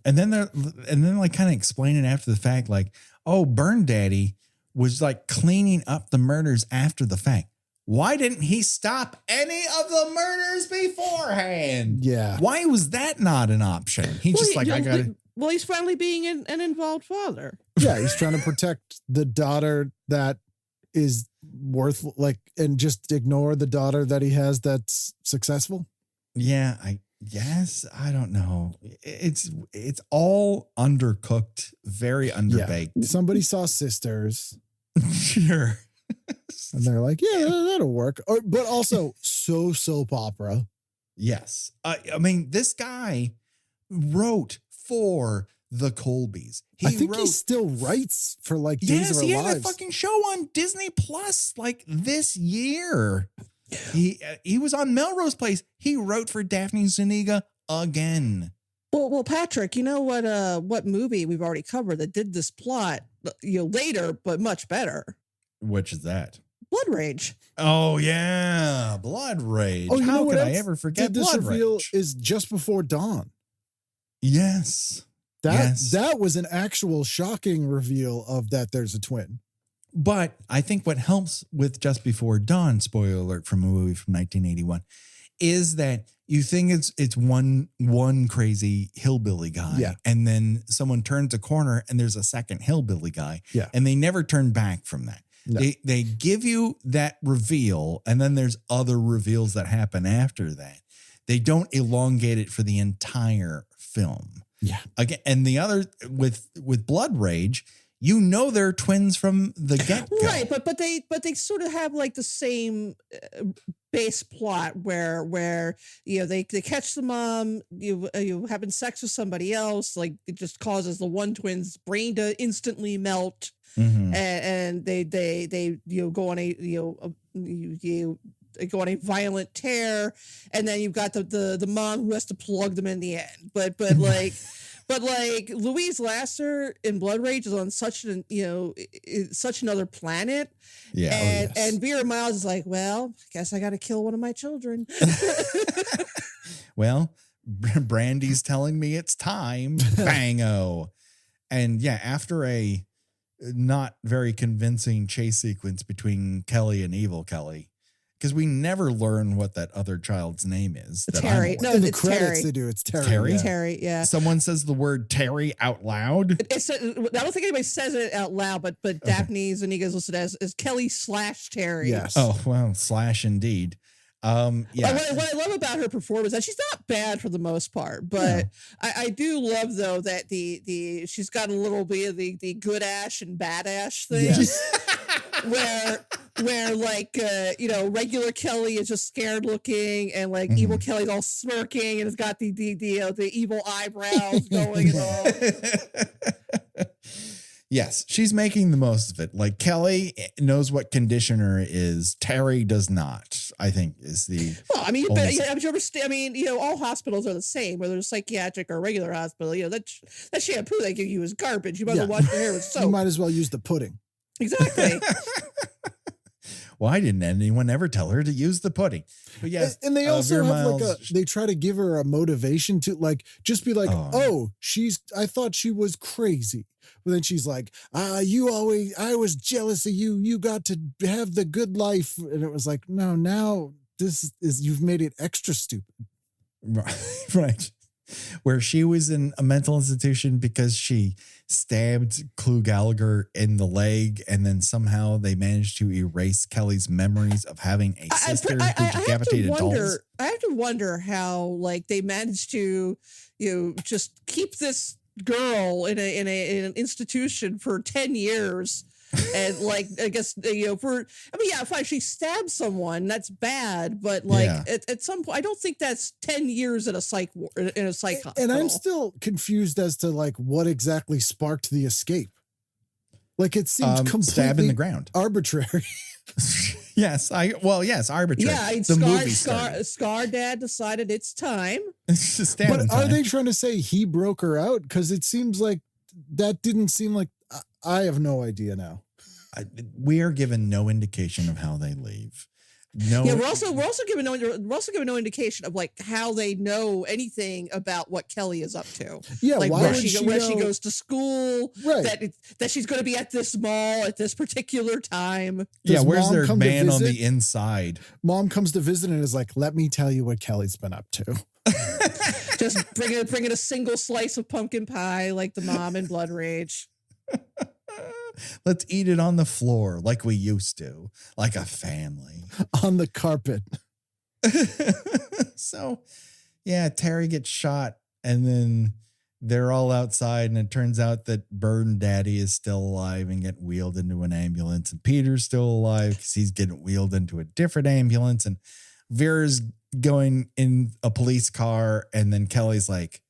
And then like kind of explain it after the fact, like, oh, Burned Daddy was like cleaning up the murders after the fact. Why didn't he stop any of the murders beforehand? Yeah. Why was that not an option? I got it. Well, he's finally being an involved father. Yeah, he's trying to protect the daughter that is worth and just ignore the daughter that he has that's successful. Yeah, I don't know. It's all undercooked, very underbaked. Yeah. Somebody saw Sisters. Sure. And they're like, yeah, that'll work. But also so soap opera. Yes. I mean, this guy wrote for the Colbys. He still writes for like Days of Our Lives. Yes, he had a fucking show on Disney Plus like this year. He was on Melrose Place. He wrote for Daphne Zuniga again. Well, Patrick, you know what movie we've already covered that did this plot, later, but much better? Which is that? Blood Rage. Oh yeah, Blood Rage. Oh, you know How what could I else ever forget did this Blood reveal Rage? is Just Before Dawn. Yes. That was an actual shocking reveal of that there's a twin. But I think what helps with Just Before Dawn, spoiler alert from a movie from 1981, is that you think it's one crazy hillbilly guy, Yeah. and then someone turns a corner and there's a second hillbilly guy, Yeah. and they never turn back from that. No. They give you that reveal, and then there's other reveals that happen after that. They don't elongate it for the entire film. Yeah. Again, and the other with Blood Rage, they're twins from the get-go. Right, but they sort of have like the same base plot where they catch the mom you having sex with somebody else, like it just causes the one twin's brain to instantly melt, and they go on a violent tear, and then you've got the mom who has to plug them in the end. But Louise Lasser in Blood Rage is on such another planet. Yeah. And Vera Miles is like, well, I guess I got to kill one of my children. Well, Brandy's telling me it's time. Bango. And yeah, after a not very convincing chase sequence between Kelly and Evil Kelly, because we never learn what that other child's name is. Terry. No, In the it's credits, Terry. they do. It's Terry. Terry? Yeah. Terry, yeah. Someone says the word Terry out loud. I don't think anybody says it out loud, but Daphne Zuniga's listed as Kelly / Terry. Yes. Oh, well, / indeed. Yeah. What I love about her performance is that she's not bad for the most part, but I do love though that she's got a little bit of the good Ash and bad Ash thing. Yes. where like regular Kelly is just scared looking, and like evil Kelly's all smirking and has got the evil eyebrows going and all. Yes, she's making the most of it. Like Kelly knows what conditioner is. Terry does not, I think, is the. Well, I mean, all hospitals are the same, whether it's psychiatric or regular hospital. That shampoo they give you is garbage. You might as well wash your hair with soap. You might as well use the pudding. Exactly. Why didn't anyone ever tell her to use the pudding? But yes, and they also Vera have Miles, they try to give her a motivation to just be like, I thought she was crazy. But then she's like, I was jealous of you. You got to have the good life. And it was like, no, now you've made it extra stupid. Right. Where she was in a mental institution because she stabbed Clu Gallagher in the leg, and then somehow they managed to erase Kelly's memories of having a sister who decapitated dolls. I have to wonder how they managed to just keep this girl in an institution for 10 years. And I guess fine, she stabbed someone, that's bad, but at some point I don't think that's 10 years in a psych hospital. And I'm still confused as to what exactly sparked the escape. It seemed completely stab in the ground, arbitrary. Yes, arbitrary. Yeah, Scar Dad decided it's time. But are they trying to say he broke her out? Because it seems like that didn't seem like. I have no idea now. We are given no indication of how they leave. No. Yeah, we're also given no indication of how they know anything about what Kelly is up to. Yeah, where she goes to school, right? That she's going to be at this mall at this particular time. Where's their man on the inside? Mom comes to visit and is like, "Let me tell you what Kelly's been up to." Just bring in a single slice of pumpkin pie like the mom in Blood Rage. Let's eat it on the floor like we used to, like a family. On the carpet. So, yeah, Terry gets shot, and then they're all outside, and it turns out that Burn Daddy is still alive and getting wheeled into an ambulance, and Peter's still alive because he's getting wheeled into a different ambulance, and Vera's going in a police car, and then Kelly's like,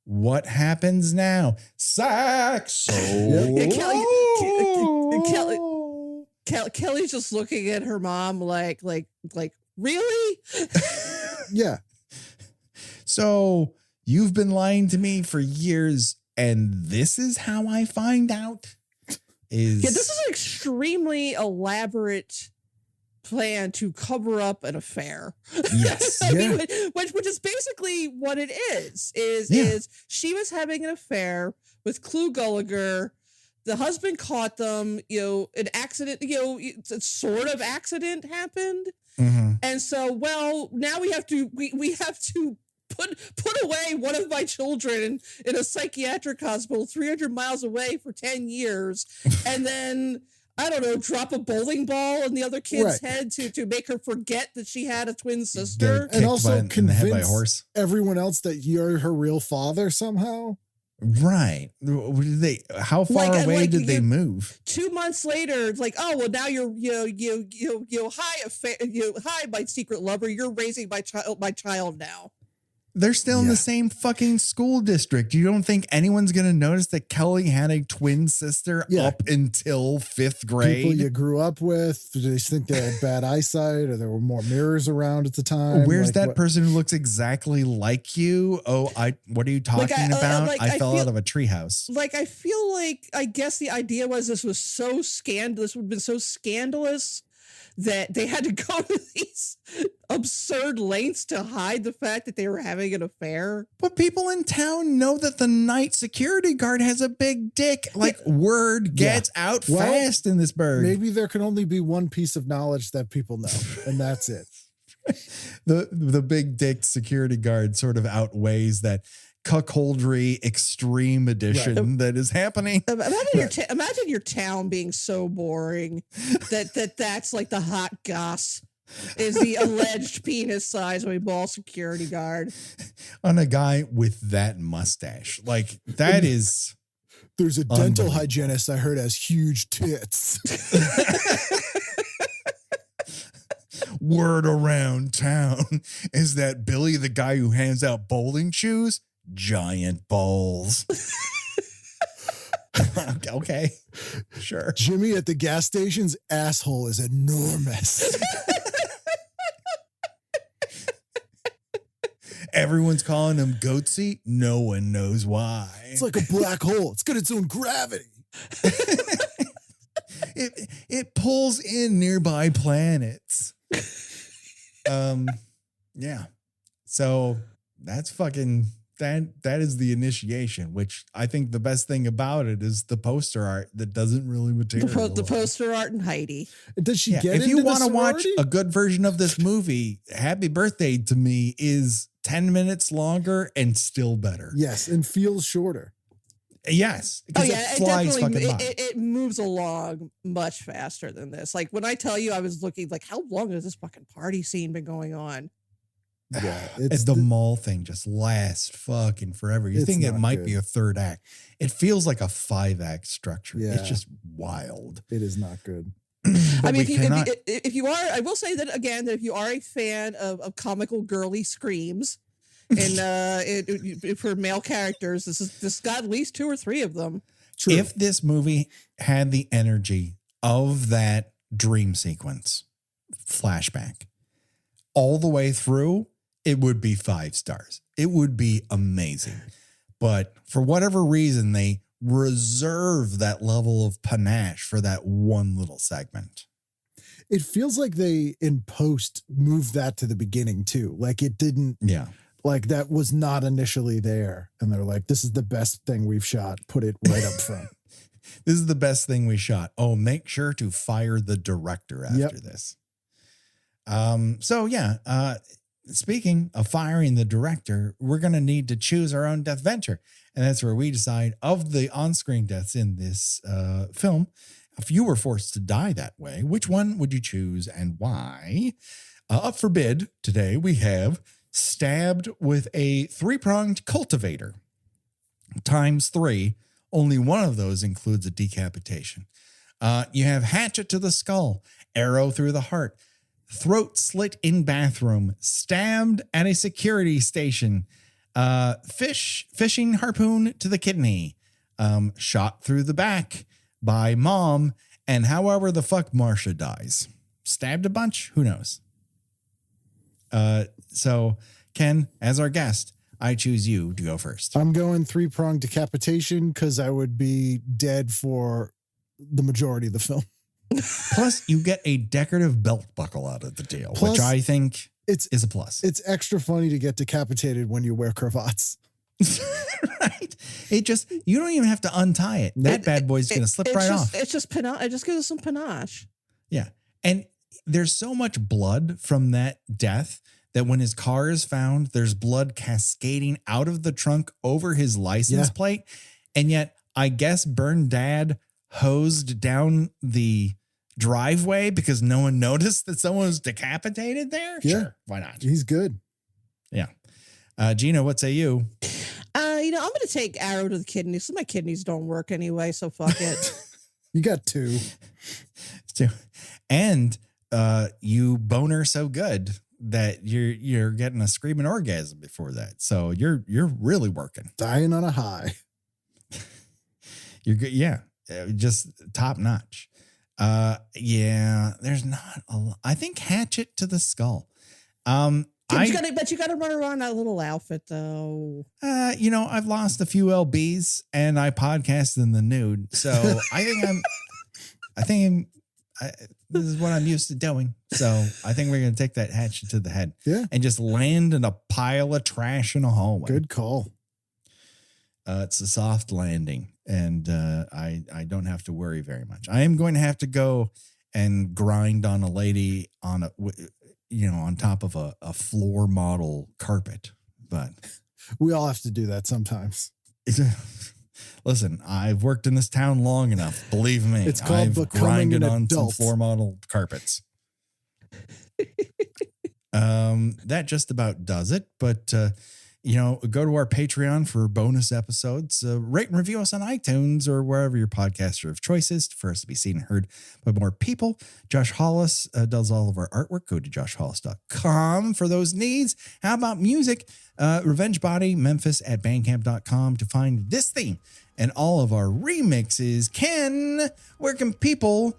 what happens now? Sex. Kelly's just looking at her mom like really? Yeah. So You've been lying to me for years, and this is how I find out. This is an extremely elaborate plan to cover up an affair. Yes. I mean, which is basically what it is she was having an affair with Clu Gulager. The husband caught them, an accident, a sort of accident happened. Mm-hmm. And so, now we have to put away one of my children in a psychiatric hospital 300 miles away for 10 years. And then, I don't know, drop a bowling ball in the other kid's head to make her forget that she had a twin sister. And also convince everyone else that you're her real father somehow. Right. How far away did they move? 2 months later, it's like, oh, well, now hi, my secret lover. You're raising my child now. They're still in the same fucking school district. You don't think anyone's going to notice that Kelly had a twin sister up until 5th grade? People you grew up with, do they think they had bad eyesight or there were more mirrors around at the time? Where's that person who looks exactly like you? Oh, what are you talking about? I fell out of a treehouse. I feel like, I guess the idea was this would have been so scandalous that they had to go to these absurd lengths to hide the fact that they were having an affair. But people in town know that the night security guard has a big dick. Word gets out fast in this burg. Maybe there can only be one piece of knowledge that people know, and that's it. The big dick security guard sort of outweighs that cuckoldry extreme edition that is happening. Imagine your town being so boring that's like the hot goss is the alleged penis size of a mall security guard on a guy with that mustache. Like that is. There's a dental hygienist I heard has huge tits. Word around town is that Billy, the guy who hands out bowling shoes, giant balls. Okay, sure. Jimmy at the gas station's asshole is enormous. Everyone's calling him Goatsy. No one knows why. It's like a black hole. It's got its own gravity. It pulls in nearby planets. Yeah. So that's fucking that is the initiation, which I think the best thing about it is the poster art that doesn't really materialize. The poster art and Heidi. Does she get if you want to watch a good version of this movie, Happy Birthday to Me is 10 minutes longer and still better. Yes, and feels shorter. Yes. Oh yeah, it moves along much faster than this. Like when I tell you, I was looking like, how long has this fucking party scene been going on? Yeah, the mall thing just lasts fucking forever. You think it might be a third act. It feels like a 5-act structure. Yeah. It's just wild. It is not good. I mean, if you are, I will say that again, that if you are a fan of comical girly screams and for male characters, this got at least 2 or 3 of them. True. If this movie had the energy of that dream sequence flashback all the way through, it would be 5 stars. It would be amazing. But for whatever reason, they reserve that level of panache for that one little segment. It feels like they, in post, moved that to the beginning too. Like it didn't. Yeah. Like that was not initially there. And they're like, this is the best thing we've shot. Put it right up front. This is the best thing we shot. Oh, make sure to fire the director after this. Speaking of firing the director, we're going to need to choose our own Deathventure. And that's where we decide of the on-screen deaths in this film, if you were forced to die that way, which one would you choose and why? Up for bid today, we have stabbed with a 3-pronged cultivator. ×3. Only one of those includes a decapitation. You have hatchet to the skull, arrow through the heart, throat slit in bathroom, stabbed at a security station, fishing harpoon to the kidney, shot through the back by mom, and however the fuck Marsha dies. Stabbed a bunch? Who knows? So Ken, as our guest, I choose you to go first. I'm going 3-pronged decapitation because I would be dead for the majority of the film. Plus, you get a decorative belt buckle out of the deal, which I think is a plus. It's extra funny to get decapitated when you wear cravats. Right? You don't even have to untie it. That bad boy's going to slip right off. It's just panache. It just gives us some panache. Yeah. And there's so much blood from that death that when his car is found, there's blood cascading out of the trunk over his license plate. And yet, I guess Burn Dad hosed down the driveway because no one noticed that someone was decapitated there. Yeah. Sure, why not? He's good. Yeah. Gina, what say you? I'm going to take arrow to the kidneys. My kidneys don't work anyway, so fuck it. You got 2. And you boner so good that you're getting a screaming orgasm before that. So you're really working. Dying on a high. You're good. Yeah. Just top notch. There's not a lot. I think hatchet to the skull. But you got to run around that little outfit though. I've lost a few lbs and I podcast in the nude, so I think this is what I'm used to doing. So I think we're going to take that hatchet to the head, and just land in a pile of trash in a hallway. Good call. It's a soft landing, and I don't have to worry very much. I am going to have to go and grind on a lady on on top of a floor model carpet, but we all have to do that sometimes. Listen, I've worked in this town long enough. Believe me, it's called I've grinded on adult. some floor model carpets. That just about does it. But go to our Patreon for bonus episodes. Rate and review us on iTunes or wherever your podcaster of choice is for us to be seen and heard by more people. Josh Hollis does all of our artwork. Go to joshhollis.com for those needs. How about music? Revenge Body Memphis at bandcamp.com to find this theme and all of our remixes. Ken, where can people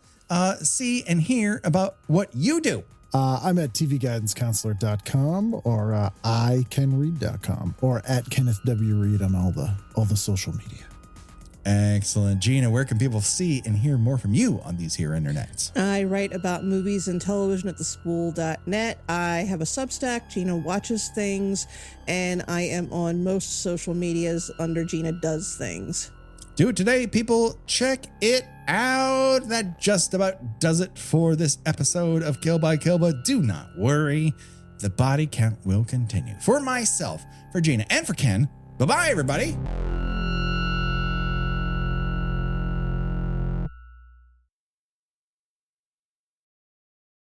see and hear about what you do? I'm at tvguidancecounselor.com or icanread.com or at Kenneth W. Reid on all the social media. Excellent. Gina, where can people see and hear more from you on these here internets? I write about movies and television at thespool.net. I have a Substack, Gina Watches Things, and I am on most social medias under Gina Does Things. Do it today, people. Check it out. That just about does it for this episode of Kill by Kill, but do not worry. The body count will continue. For myself, for Gina, and for Ken, bye-bye, everybody.